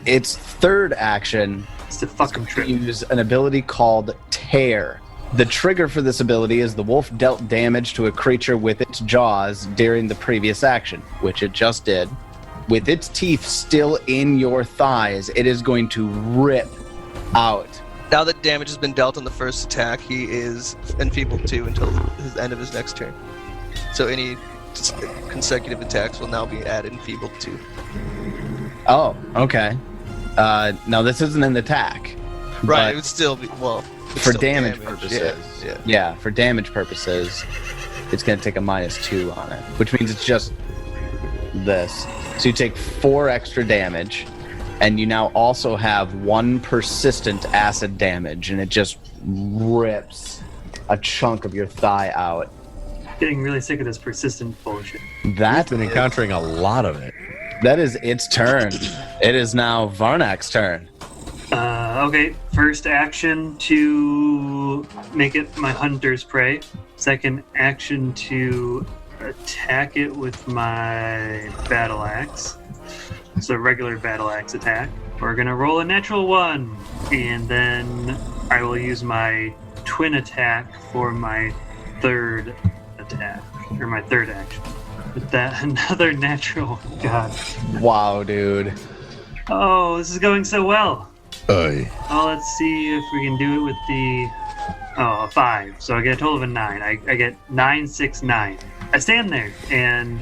Its third action It's a fucking trip. use an ability called Tear. The trigger for this ability is the wolf dealt damage to a creature with its jaws during the previous action, which it just did. With its teeth still in your thighs, it is going to rip out. Now that damage has been dealt on the first attack, he is enfeebled 2 until the end of his next turn. So any consecutive attacks will now be at enfeebled 2. Oh, okay. Now this isn't an attack. Right, but it would still be, well... it's for still damage purposes. Yeah. For damage purposes, it's going to take a -2 on it, which means it's just this. So you take 4 extra damage, and you now also have 1 persistent acid damage, and it just rips a chunk of your thigh out. Getting really sick of this persistent bullshit. That's Been encountering a lot of it. That is its turn. It is now Varnak's turn. Okay, first action to make it my hunter's prey. Second action to attack it with my battle axe. So regular battle axe attack. We're gonna roll a natural 1, and then I will use my twin attack for my third attack, or my third action. With that, another natural. God. Wow, dude. Oh, this is going so well. Oy. Oh, let's see if we can do it with the... Oh, a 5. So I get a total of a 9. I get 9, 6, 9. I stand there and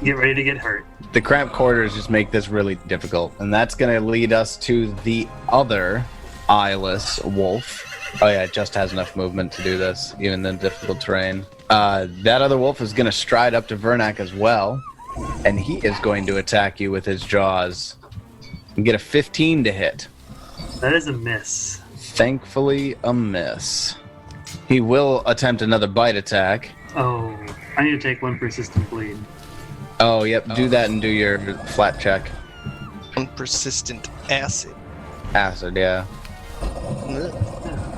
get ready to get hurt. The cramped quarters just make this really difficult, and that's going to lead us to the other eyeless wolf. Oh yeah, it just has enough movement to do this, even in difficult terrain. That other wolf is going to stride up to Varnak as well, and he is going to attack you with his jaws. And get a 15 to hit. That is a miss. Thankfully, a miss. He will attempt another bite attack. Oh, I need to take 1 persistent bleed. Oh, yep, do that and do your flat check. Persistent acid. Acid, yeah.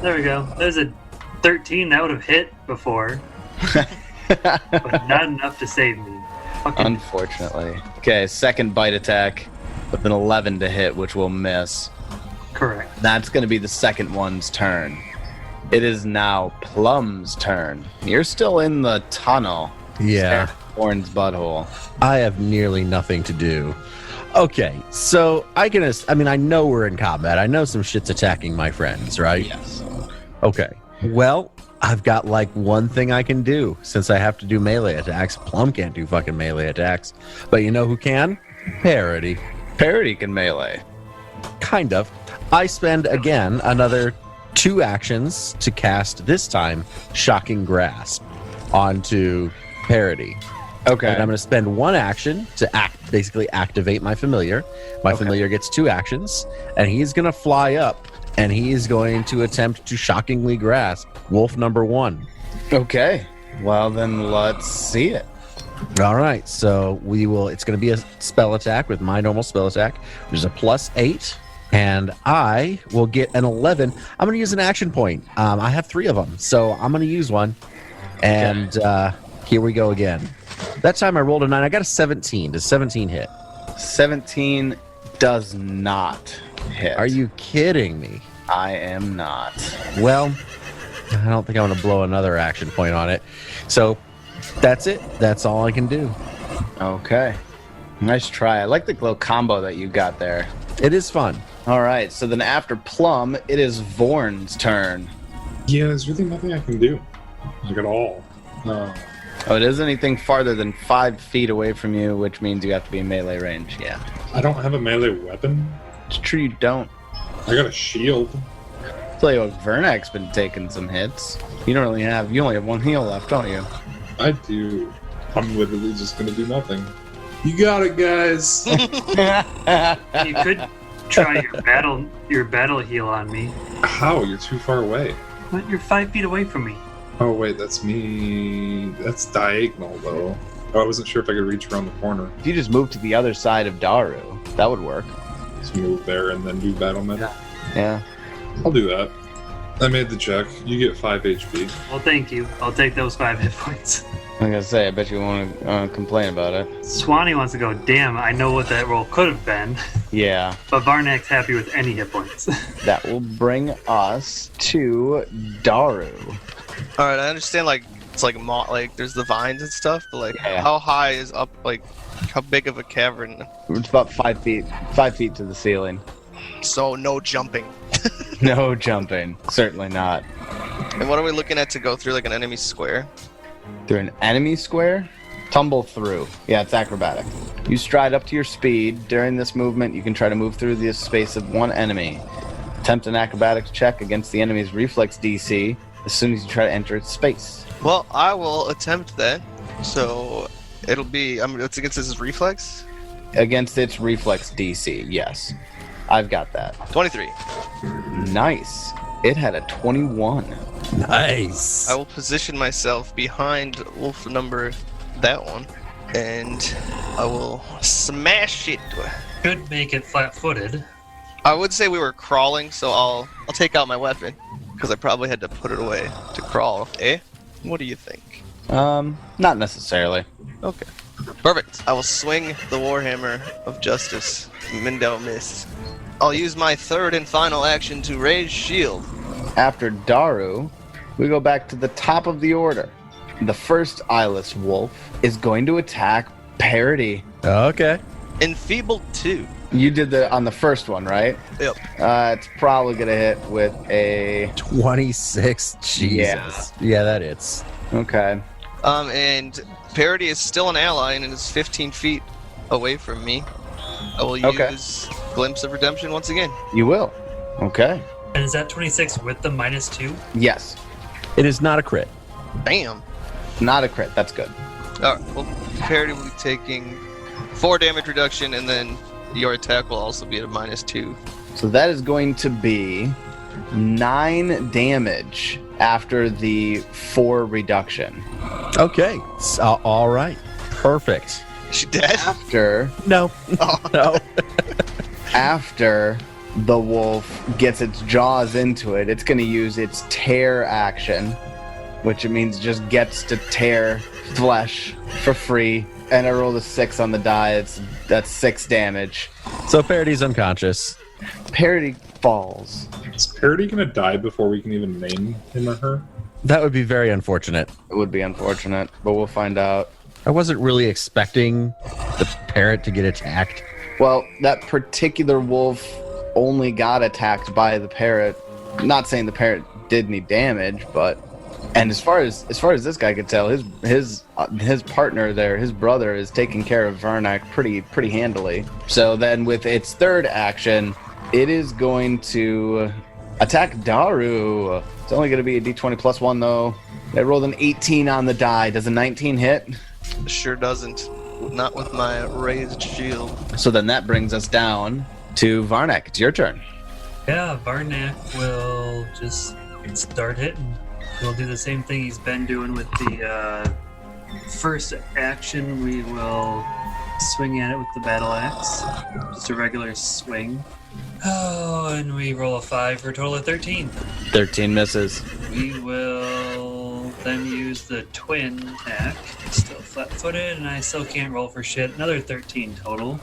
There we go. There's a 13 that would have hit before. but not enough to save me. Fucking Unfortunately. Okay, second bite attack with an 11 to hit, which will miss. correct. That's going to be the second one's turn. It is now Plum's turn. You're still in the tunnel. Yeah. Horn's butthole. I have nearly nothing to do. Okay, so I know we're in combat. I know some shit's attacking my friends, right? Yes. Okay. Well, I've got like one thing I can do since I have to do melee attacks. Plum can't do fucking melee attacks. But you know who can? Parody. Parody can melee. Kind of. I spend, again, another 2 actions to cast, this time, Shocking Grasp onto Parody. Okay. And I'm going to spend 1 action to basically activate my familiar. My familiar gets 2 actions, and he's going to fly up, and he's going to attempt to shockingly grasp wolf number 1. Okay. Well, then let's see it. All right, so it's going to be a spell attack with my normal spell attack, which is a +8, and I will get an 11. I'm going to use an action point. I have 3 of them, so I'm going to use one, and here we go again. That time I rolled a 9. I got a 17. Does 17 hit? 17 does not hit. Are you kidding me? I am not. Well, I don't think I'm going to blow another action point on it. So that's it. That's all I can do. Okay. Nice try. I like the little combo that you got there. It is fun. All right. So then after Plum, it is Vorn's turn. Yeah, there's really nothing I can do. Like at all. Oh, it is anything farther than 5 feet away from you, which means you have to be in melee range. Yeah. I don't have a melee weapon. It's true you don't. I got a shield. Tell you what, Vernak's been taking some hits. You only have 1 heal left, don't you? I do. I'm literally just gonna do nothing. You got it, guys. You could try your battle heal on me. How? You're too far away. But you're 5 feet away from me. Oh wait, that's me. That's diagonal though. Oh, I wasn't sure if I could reach around the corner. If you just move to the other side of Daru, that would work. Just move there and then do battle med. Yeah. I'll do that. I made the check. You get 5 HP. Well, thank you. I'll take those 5 hit points. I'm gonna say, I bet you won't complain about it. Swanee wants to go, damn, I know what that roll could have been. Yeah. But Varnak's happy with any hit points. That will bring us to Daru. All right, I understand. Like it's like there's the vines and stuff, but like Yeah. how high is up? Like how big of a cavern? It's about 5 feet. 5 feet to the ceiling. So no jumping. No jumping. Certainly not. And what are we looking at to go through like an enemy square? Through an enemy square? Tumble through. Yeah, it's acrobatic. You stride up to your speed. During this movement, you can try to move through the space of one enemy. Attempt an acrobatics check against the enemy's reflex DC as soon as you try to enter its space. Well, I will attempt that. So it'll be. It's against his reflex. Against its reflex DC, yes. I've got that. 23. Nice. It had a 21. Nice. I will position myself behind wolf number that one, and I will smash it. Could make it flat-footed. I would say we were crawling, so I'll take out my weapon because I probably had to put it away to crawl. Eh? What do you think? Not necessarily. Okay. Perfect. I will swing the Warhammer of Justice. Mindell missed. I'll use my third and final action to raise shield. After Daru, we go back to the top of the order. The first eyeless wolf is going to attack Parody. Okay. Enfeebled 2. You did on the first one, right? Yep. It's probably gonna hit with a 26. Jesus. Yeah, that hits. Okay. And Parody is still an ally and is 15 feet away from me. I will use Glimpse of Redemption once again. You will. Okay. And is that 26 with the -2? Yes. It is not a crit. Bam. Not a crit. That's good. Alright, well, Parody will be taking 4 damage reduction, and then your attack will also be at a -2. So that is going to be 9 damage after the 4 reduction. Okay. So, all right. Perfect. Is she dead? After No. No. after the wolf gets its jaws into it, it's going to use its tear action, which it means just gets to tear flesh for free, and I rolled a 6 on the die. That's 6 damage. So Parody's unconscious. Parody falls. Is Parody gonna die before we can even name him or her? That would be very unfortunate. It would be unfortunate, but we'll find out. I wasn't really expecting the parrot to get attacked. Well, that particular wolf only got attacked by the parrot. Not saying the parrot did any damage, but and as far as this guy could tell, his partner there, his brother, is taking care of Varnak pretty handily. So then, with its third action, it is going to attack Daru. It's only going to be a d20 plus 1 though. I rolled an 18 on the die. Does a 19 hit? Sure doesn't. Not with my raised shield. So then that brings us down to Varnak. It's your turn. Yeah, Varnak will just start hitting. He'll do the same thing he's been doing with the first action. We will swing at it with the battle axe. Just a regular swing. Oh, and we roll a 5 for a total of 13. 13 misses. We will then use the twin attack. Still flat-footed, and I still can't roll for shit. Another 13 total.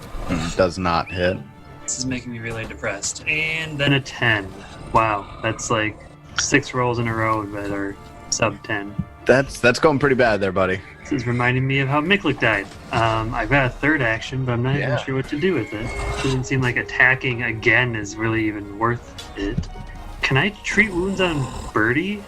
Does not hit. This is making me really depressed. And then a 10. Wow, that's like 6 rolls in a row that are sub 10. That's going pretty bad there, buddy. This is reminding me of how Miklik died. I've got a third action, but I'm not Yeah. even sure what to do with it. Doesn't seem like attacking again is really even worth it. Can I treat wounds on Birdie?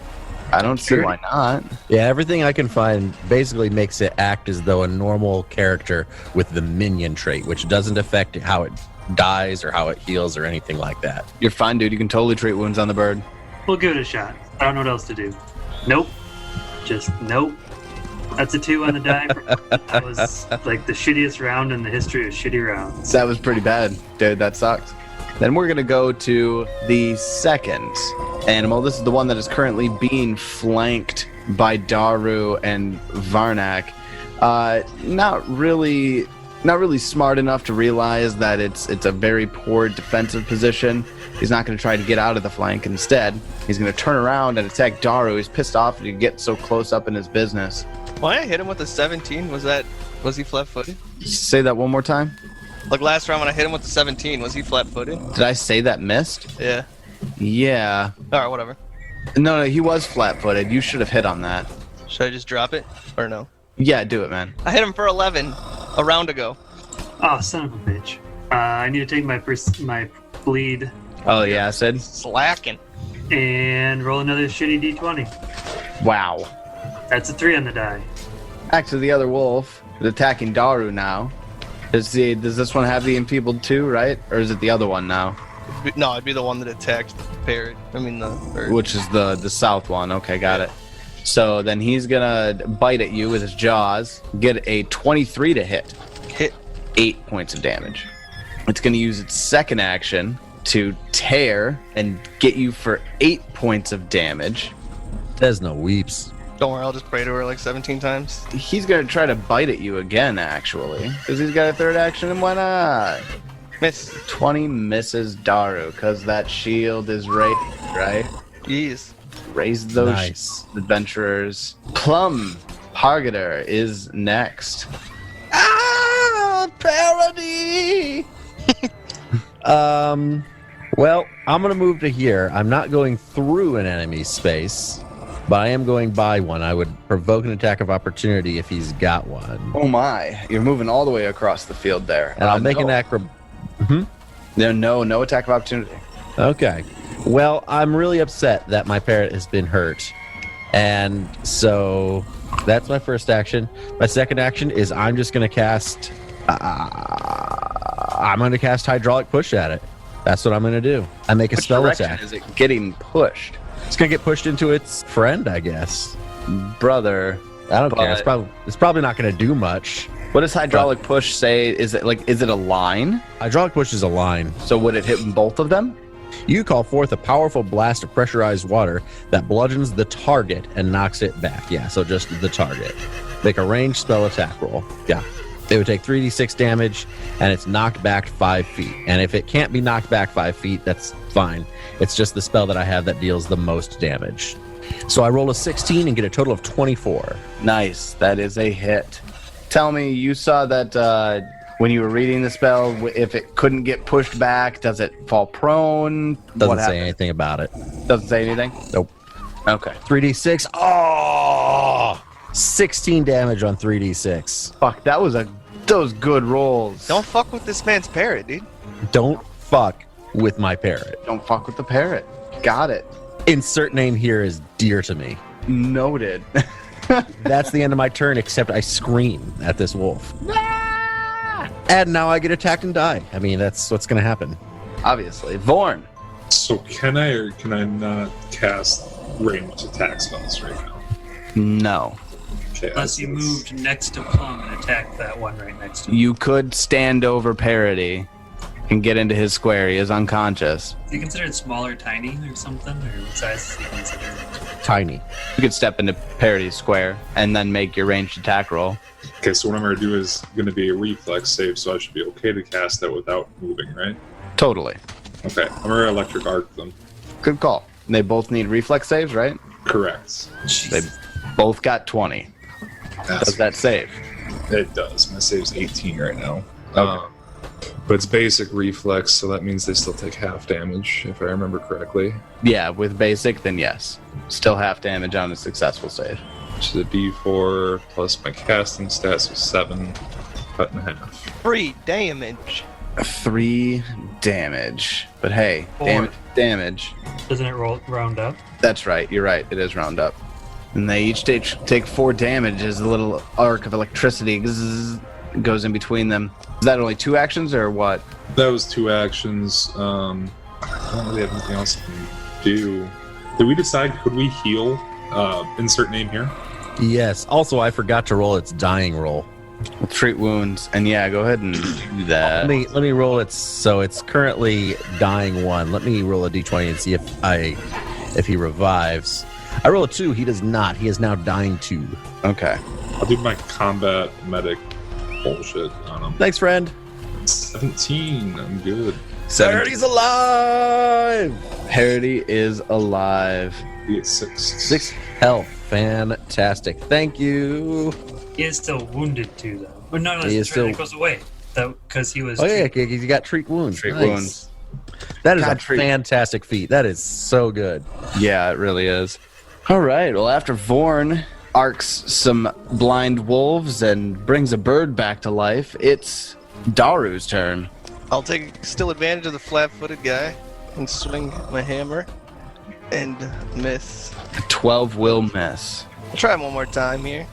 I don't see Sure. why not. Yeah, everything I can find basically makes it act as though a normal character with the minion trait, which doesn't affect how it dies or how it heals or anything like that. You're fine, dude. You can totally treat wounds on the bird. We'll give it a shot. I don't know what else to do. Nope. Just nope. That's a 2 on the die. That was like the shittiest round in the history of shitty rounds. That was pretty bad, dude. That sucked. Then we're going to go to the second animal. This is the one that is currently being flanked by Daru and Varnak. Not really smart enough to realize that it's a very poor defensive position. He's not going to try to get out of the flank. Instead, he's going to turn around and attack Daru. He's pissed off that he gets so close up in his business. Why I hit him with a 17? Was he flat-footed? Say that one more time. Like last round when I hit him with the 17, was he flat-footed? Did I say that missed? Yeah. Yeah. All right, whatever. No, he was flat-footed. You should have hit on that. Should I just drop it or no? Yeah, do it, man. I hit him for 11 a round ago. Oh, son of a bitch. I need to take my bleed Oh, yeah, Sid? Slacking. and roll another shitty d20. Wow. That's a 3 on the die. Back to the other wolf. It's attacking Daru now. Does this one have the enfeebled too, right? Or is it the other one now? No, it'd be the one that attacked the parrot. I mean the bird. Which is the south one. Okay, got it. So then he's gonna bite at you with his jaws. Get a 23 to hit. Hit. 8 points of damage. It's gonna use its second action to tear and get you for 8 points of damage. There's no weeps. Don't worry, I'll just pray to her like 17 times. He's gonna try to bite at you again, actually, because he's got a third action, and why not? Miss. 20 misses Daru, because that shield is raised, right? Jeez. Raise those Nice. adventurers. Plum Pargator is next. Parody! Well, I'm going to move to here. I'm not going through an enemy space, but I am going by one. I would provoke an attack of opportunity if he's got one. Oh my, you're moving all the way across the field there. And I'll make an No attack of opportunity. Okay. Well, I'm really upset that my parrot has been hurt. And so that's my first action. My second action is I'm just going to cast... I'm going to cast Hydraulic Push at it. That's what I'm going to do. I make a Which spell direction attack. is it getting pushed? It's going to get pushed into its friend, I guess. Brother, I don't care. But- It's probably not going to do much. what does hydraulic push say? Is it a line? Hydraulic Push is a line. So would it hit both of them? You call forth a powerful blast of pressurized water that bludgeons the target and knocks it back. Yeah, so just the target. Make a ranged spell attack roll. Yeah. It would take 3d6 damage, and it's knocked back 5 feet. And if it can't be knocked back 5 feet, that's fine. It's just the spell that I have that deals the most damage. So I roll a 16 and get a total of 24. Nice. That is a hit. Tell me, you saw that when you were reading the spell, if it couldn't get pushed back, does it fall prone? Doesn't say anything about it. Doesn't say anything? Nope. Okay. 3d6. Oh! 16 damage on 3d6. Fuck, those good rolls. Don't fuck with this man's parrot, dude. Don't fuck with my parrot. Don't fuck with the parrot. Got it. Insert name here is dear to me. Noted. That's the end of my turn, except I scream at this wolf. And now I get attacked and die. I mean, that's what's going to happen. Obviously. Vorn. So can I or can I not cast ranged attack spells right now? No. Okay, Unless you moved next to Plum and attacked that one right next to him. You could stand over Parody and get into his square. He is unconscious. Is he considered small or tiny or something? Or what size is he considered? Tiny. You could step into Parody's square and then make your ranged attack roll. Okay, so what I'm going to do is going to be a reflex save, so I should be okay to cast that without moving, right? Totally. Okay, I'm going to electric arc them. Good call. They both need reflex saves, right? Correct. They both got 20. Does that save? It does. My save's 18 right now. Okay. But it's basic reflex, so that means they still take half damage, if I remember correctly. Yeah, with basic, then yes. Still half damage on a successful save. Which is a d4 plus my casting stats was 7, cut in half. 3 damage. 3 damage. But hey, 4. damage. Doesn't it round up? That's right, you're right. It is round up. And they each take 4 damage as a little arc of electricity goes in between them. Is that only 2 actions or what? That was 2 actions. I don't really have anything else I can do. Did we decide, could we heal? Insert name here. Yes. Also, I forgot to roll its dying roll. Treat wounds. And yeah, go ahead and do that. Let me roll it. So it's currently dying 1. Let me roll a d20 and see if he revives. I roll a 2. He does not. He is now dying 2. Okay. I'll do my combat medic bullshit on him. Thanks, friend. 17. I'm good. Parody's alive. Parody is alive. He gets 6. 6 health. Fantastic. Thank you. He is still wounded too, though. But no, He is that's right. still- It goes away. Because he was. Oh yeah, you got treat wounds. Treat Nice. wounds. That is God, a treat- fantastic feat. That is so good. Yeah, it really is. All right. Well, after Vorn arcs some blind wolves and brings a bird back to life, it's Daru's turn. I'll take still advantage of the flat-footed guy and swing my hammer and miss. 12 will miss. I'll try one more time here.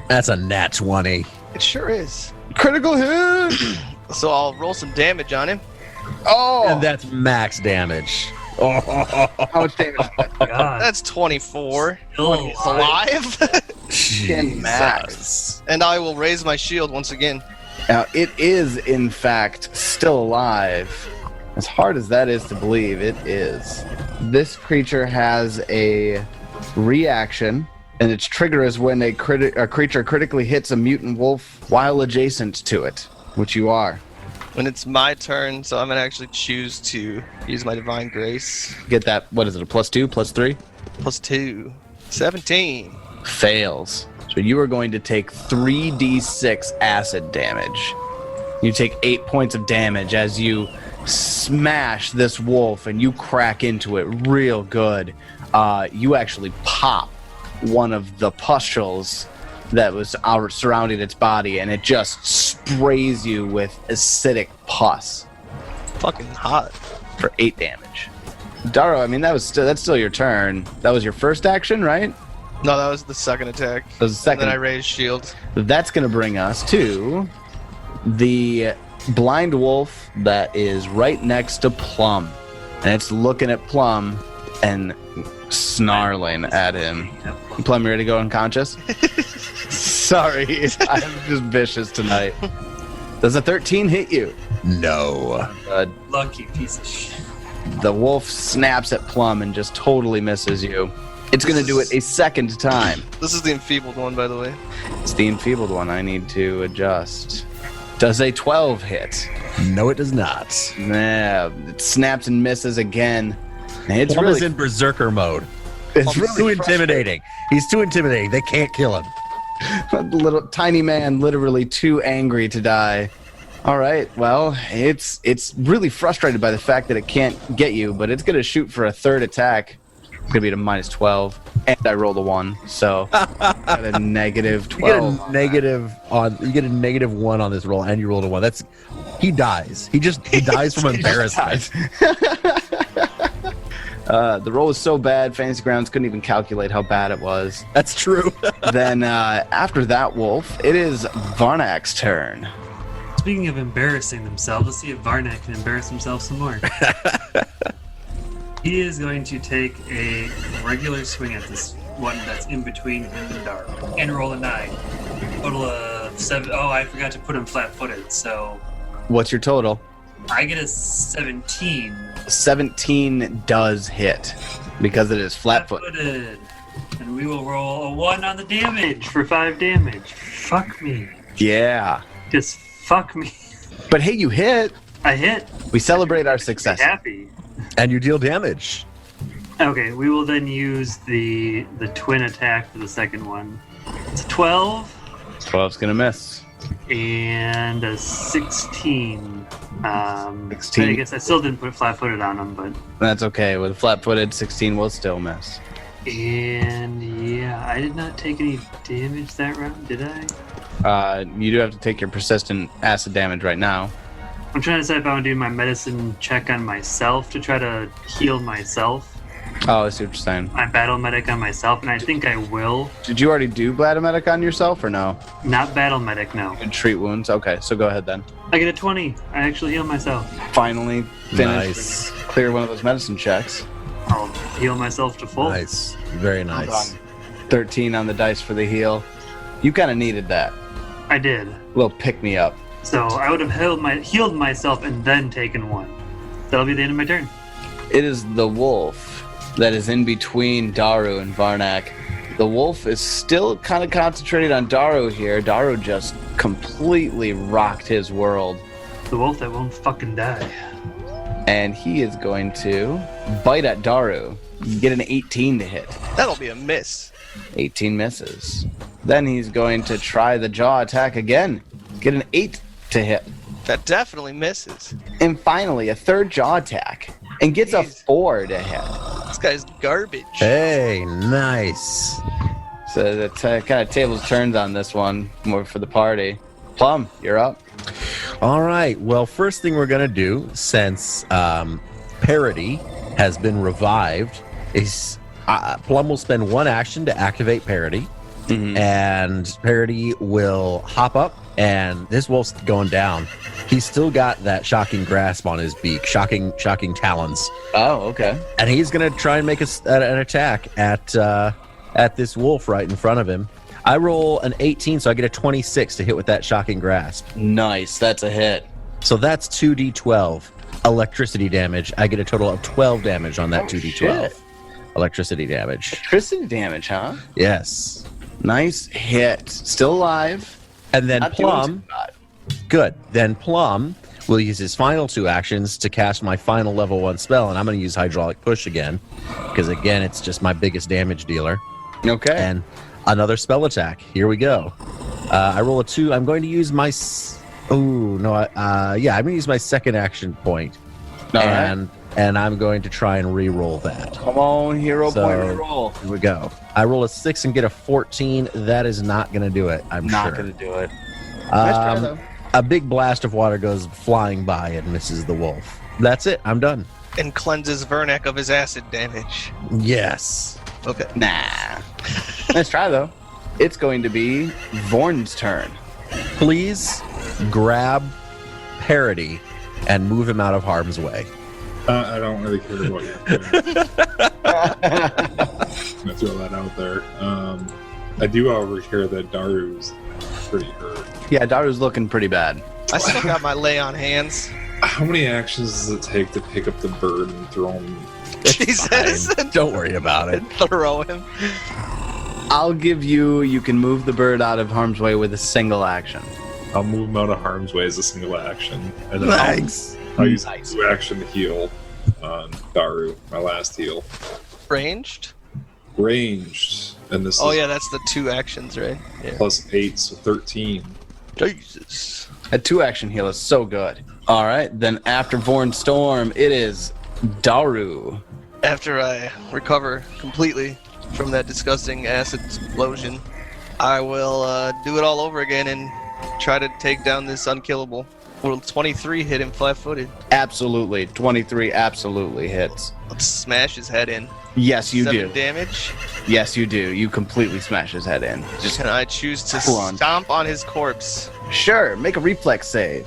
That's a nat 20. It sure is. Critical hit! So I'll roll some damage on him. Oh! And that's max damage. How much damage? God. That's 24. Still Alive? Max. And I will raise my shield once again. Now, it is, in fact, still alive. As hard as that is to believe, it is. This creature has a reaction, and its trigger is when a creature critically hits a mutant wolf while adjacent to it, which you are. When it's my turn, so I'm going to actually choose to use my Divine Grace. Get that, what is it, a +2, +3? +2. 17. Fails. So you are going to take 3d6 acid damage. You take 8 points of damage as you smash this wolf and you crack into it real good. You actually pop one of the pustules that was surrounding its body, and it just sprays you with acidic pus Fucking hot. for 8 damage. Daro, I mean, that's still your turn. That was your first action, right? No, that was the second attack. That was the second. And then I raised shield. That's going to bring us to the blind wolf that is right next to Plum. And it's looking at Plum and snarling at him. Plum, you ready to go unconscious? Sorry, I'm just vicious tonight. Does a 13 hit you? No. Lucky piece of shit. The wolf snaps at Plum and just totally misses you. It's going to do it a second time. This is the enfeebled one, by the way. It's the enfeebled one. I need to adjust. Does a 12 hit? No, it does not. Nah, it snaps and misses again. And it's Plum really is in berserker mode. It's really too intimidating. He's too intimidating. They can't kill him. The little tiny man, literally too angry to die. All right, well, it's really frustrated by the fact that it can't get you, but it's gonna shoot for a third attack. It's gonna be at a -12, and I rolled a 1, so at a -12. You get a -1 on this roll, and you rolled a 1. He dies. He dies from embarrassment. The roll was so bad, Fantasy Grounds couldn't even calculate how bad it was. That's true. Then after that wolf, it is Varnak's turn. Speaking of embarrassing themselves, let's see if Varnak can embarrass himself some more. He is going to take a regular swing at this one that's in between him and Dark, and roll a 9. Total of 7. Oh, I forgot to put him flat-footed, so What's your total? I get a 17. 17 does hit because it is flat-footed. Flat-footed. And we will roll a 1 on the damage for 5 damage. Fuck me. Yeah. Just fuck me. But hey, you hit. I hit. We celebrate our success. Happy. And you deal damage. Okay, we will then use the twin attack for the second one. It's a 12 12's gonna miss. and a 16. 16. I guess I still didn't put flat-footed on them, but That's okay. With flat-footed, 16 will still miss. and yeah, I did not take any damage that round, did I? You do have to take your persistent acid damage right now. I'm trying to decide if I want to do my medicine check on myself to try to heal myself. Oh, I see what you're saying. My battle medic on myself, and I think I will. Did you already do Bladomedic on yourself or no? Not battle medic, no. You treat wounds? Okay, so go ahead then. I get a 20. I actually heal myself. Finally finish. Nice. Clear one of those medicine checks. I'll heal myself to full. Nice. Very nice. 13 on the dice for the heal. You kind of needed that. I did. Little pick me up. So I would have healed myself and then taken 1. That'll be the end of my turn. It is the wolf that is in between Daru and Varnak. The wolf is still kind of concentrated on Daru here. Daru just completely rocked his world. The wolf that won't fucking die. And he is going to bite at Daru. You get an 18 to hit. That'll be a miss. 18 misses. Then he's going to try the jaw attack again. Get an 8 to hit. That definitely misses. And finally, a third jaw attack. And gets a 4 to hit. This guy's garbage. Hey, nice. So the kind of tables turns on this one, more for the party. Plum, you're up. All right. Well, first thing we're going to do, since Parody has been revived, is Plum will spend 1 action to activate Parody. And Parody will hop up, and this wolf's going down. He's still got that shocking grasp on his beak, shocking talons. Oh, okay. And he's going to try and make an attack at this wolf right in front of him. I roll an 18, so I get a 26 to hit with that shocking grasp. Nice, that's a hit. So that's 2d12 electricity damage. I get a total of 12 damage on that 2d12 shit. electricity damage. Electricity damage, huh? Yes. Nice hit. Still alive. And then Not doing Plum, too bad. good. Then Plum will use his final 2 actions to cast my final level 1 spell, and I'm going to use Hydraulic Push again, because again, it's just my biggest damage dealer. Okay. And another spell attack. Here we go. I roll a 2. I'm going to use my... I'm going to use my second action point. All right. And I'm going to try and re-roll that. Come on, hero So, point roll. Here we go. I roll a 6 and get a 14. That is not going to do it, I'm Not sure. gonna do it. Nice try, though. A big blast of water goes flying by and misses the wolf. That's it. I'm done. And cleanses Vernak of his acid damage. Yes. Okay. Nah. Nice try, though. It's going to be Vorn's turn. Please grab Parody and move him out of harm's way. I don't really care about you. I'm gonna throw that out there. I do, however, hear that Daru's pretty hurt. Yeah, Daru's looking pretty bad. I still got my lay on hands. How many actions does it take to pick up the bird and throw him? Jesus. Fine. Don't worry about it. Throw him. I'll give you can move the bird out of harm's way with a single action. I'll move him out of harm's way as a single action, and then Thanks. I'll use 2 action to heal on Daru, my last heal. Ranged? ranged, and this Oh is yeah, that's the 2 actions, right? Yeah. plus 8, so 13. Jesus. A 2-action heal is so good. All right, then after Vorn Storm, it is Daru. After I recover completely from that disgusting acid explosion, I will do it all over again and try to take down this unkillable. Will 23 hit him flat-footed? Absolutely. 23 absolutely hits. Let's smash his head in. Yes, you 7 do. damage. Yes, you do. You completely smash his head in. Just Can I choose to Go on. stomp on his corpse? sure, make a reflex save.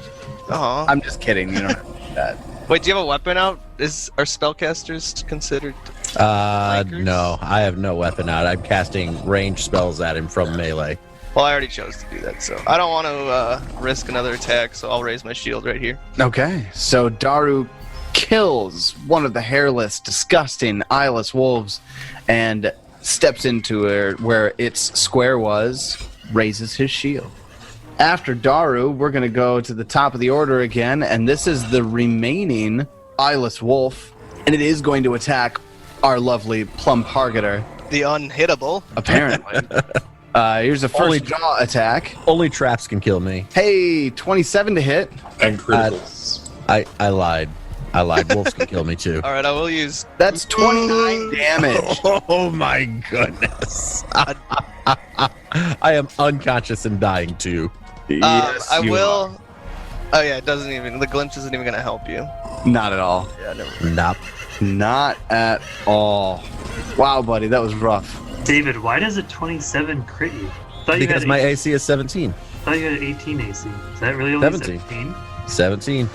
Uh-huh. I'm just kidding. You don't have to do that. Wait, do you have a weapon out? Are spellcasters considered? Flankers? No, I have no weapon out. I'm casting range spells at him from melee. Well, I already chose to do that, so I don't want to risk another attack, so I'll raise my shield right here. Okay, so Daru kills one of the hairless, disgusting, eyeless wolves and steps into where its square was, raises his shield. After Daru, we're going to go to the top of the order again, and this is the remaining eyeless wolf, and it is going to attack our lovely Plum Pargeter, The unhittable. apparently. Here's the first jaw attack. Only traps can kill me. Hey, 27 to hit. And criticals. I lied. Wolves can kill me too. All right, I will use. That's 29 damage. Oh my goodness. I am unconscious and dying too. Yes, I you will. Oh yeah, it doesn't even. The glimpse isn't even gonna help you. are. Not at all. Yeah, never. Nope. Not at all. Wow, buddy, that was rough. David, why does a 27 crit you? Thought you Because had my AC is 17. thought you had 18 AC. Is that really only 17. 17? 17.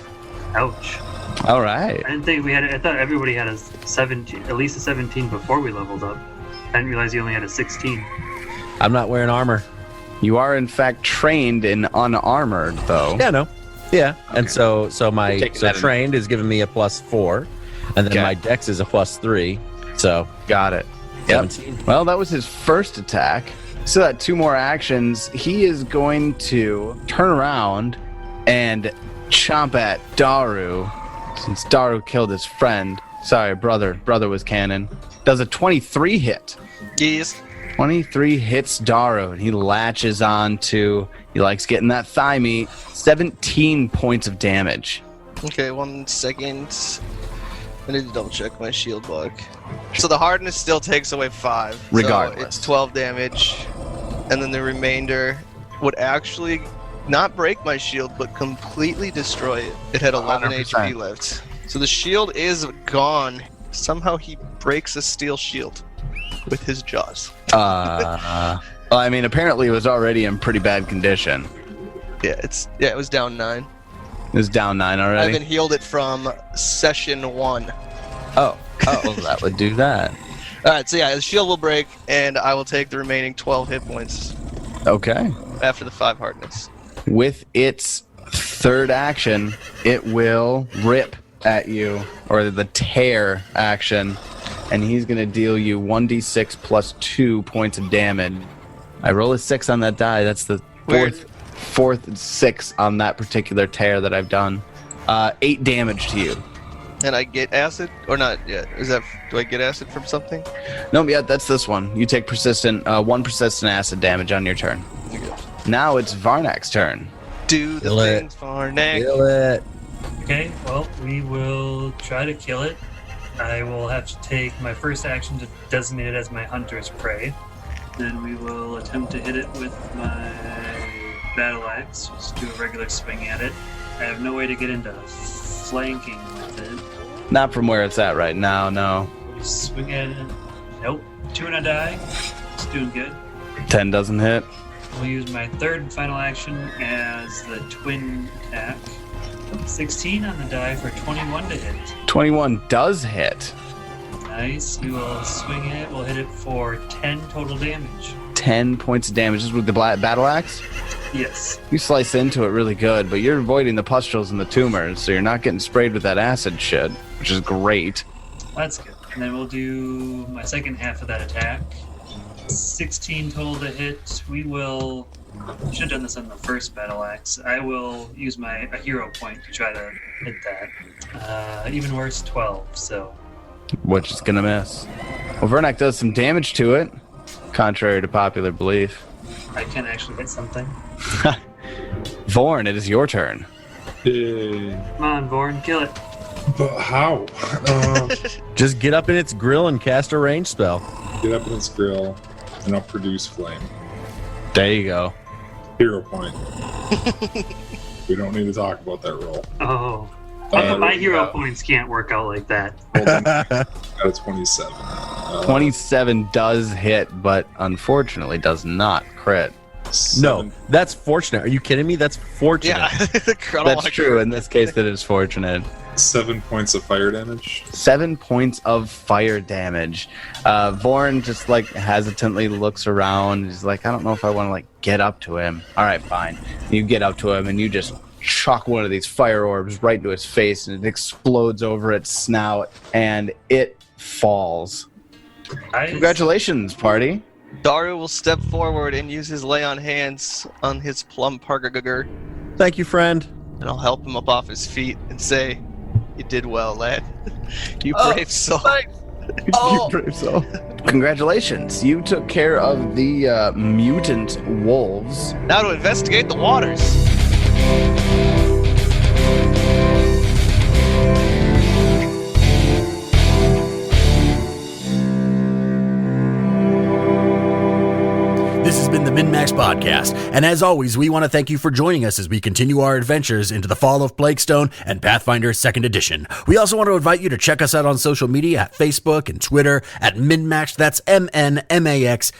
Ouch. All right. I didn't think we had. I thought everybody had a 17, at least a 17 before we leveled up. I didn't realize you only had a 16. I'm not wearing armor. You are in fact trained in unarmored, though. Yeah, no. Yeah. And Okay. so my Taking that in. trained is giving me a +4, and then Okay. my dex is a +3. So Got it. Yep. 17. Well, that was his first attack. So that 2 more actions. He is going to turn around and chomp at Daru, since Daru killed his friend. Sorry, brother. Brother was canon. Does a 23 hit. Yes. 23 hits Daru, and he latches on to. He likes getting that thigh meat. 17 points of damage. Okay, 1 second. I need to double check my shield block. So the hardness still takes away 5. Regardless. So it's 12 damage. And then the remainder would actually not break my shield, but completely destroy it. It had 11 HP 100%. left. So the shield is gone. Somehow he breaks a steel shield with his jaws. Well, I mean, apparently it was already in pretty bad condition. Yeah, it was down 9. It was down 9 I already. haven't healed it from session 1. Oh, well, that would do that. Alright, so yeah, the shield will break, and I will take the remaining 12 hit points Okay. after the 5 hardness. With its third action, it will rip at you, or the tear action, and he's going to deal you 1d6 plus 2 points of damage. I roll a 6 on that die. That's the Weird. fourth 6 on that particular tear that I've done. 8 damage to you. And I get acid? Or not yet? Do I get acid from something? Nope, yeah, that's this one. You take 1 persistent acid damage on your turn. Now it's Varnak's turn. Do the Kill it. things for next. Kill it. Okay, well, we will try to kill it. I will have to take my first action to designate it as my hunter's prey. Then we will attempt to hit it with my battle axe. Just do a regular swing at it. I have no way to get into flanking with it. Not from where it's at right now, no. Swing at it. Nope. 2 and a die. It's doing good. 10 doesn't hit. We'll use my third and final action as the twin attack. 16 on the die for 21 to hit. 21 does hit. Nice. We will swing it. We'll hit it for 10 total damage. 10 points of damage. This is with the battle axe. Yes. You slice into it really good, but you're avoiding the pustules and the tumors, so you're not getting sprayed with that acid shit, which is great. That's good. And then we'll do my second half of that attack. 16 total to hit. We will... should have done this on the first battle axe. I will use a hero point to try to hit that. Even worse, 12, so... Which is gonna miss. Well, Vernak does some damage to it, contrary to popular belief. I can actually hit something. Vorn, it is your turn. Yay. Come on, Vorn, kill it. But how? Just get up in its grill and cast a range spell. Get up in its grill, and I'll produce flame. There you go. Hero point. We don't need to talk about that roll. Oh. My hero points can't work out like that. Got a 27. 27 does hit, but unfortunately does not crit. No, that's fortunate. Are you kidding me? That's fortunate. Yeah. That's true. In this case, that is fortunate. 7 points of fire damage. 7 points of fire damage. Vorn just like hesitantly looks around. He's like, I don't know if I want to like get up to him. All right, fine. You get up to him and you just chuck one of these fire orbs right into his face, and it explodes over its snout, and it falls. Nice. Congratulations, party. Daru will step forward and use his lay on hands on his plum pargagur, Thank you, friend. and I'll help him up off his feet and say, "You did well, lad. You brave soul." You brave soul. Congratulations. You took care of the mutant wolves. Now to investigate the waters. This has been the MNmaxed Podcast, and as always, we want to thank you for joining us as we continue our adventures into the Fall of Plaguestone and Pathfinder Second Edition. We also want to invite you to check us out on social media at Facebook and Twitter at MNmaxed. That's MNmaxed.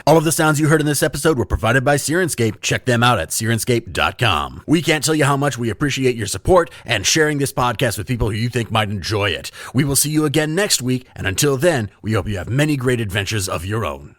All of the sounds you heard in this episode were provided by Sirenscape. Check them out at Sirenscape.com. We can't tell you how much we appreciate your support and sharing this podcast with people who you think might enjoy it. We will see you again next week, and until then, we hope you have many great adventures of your own.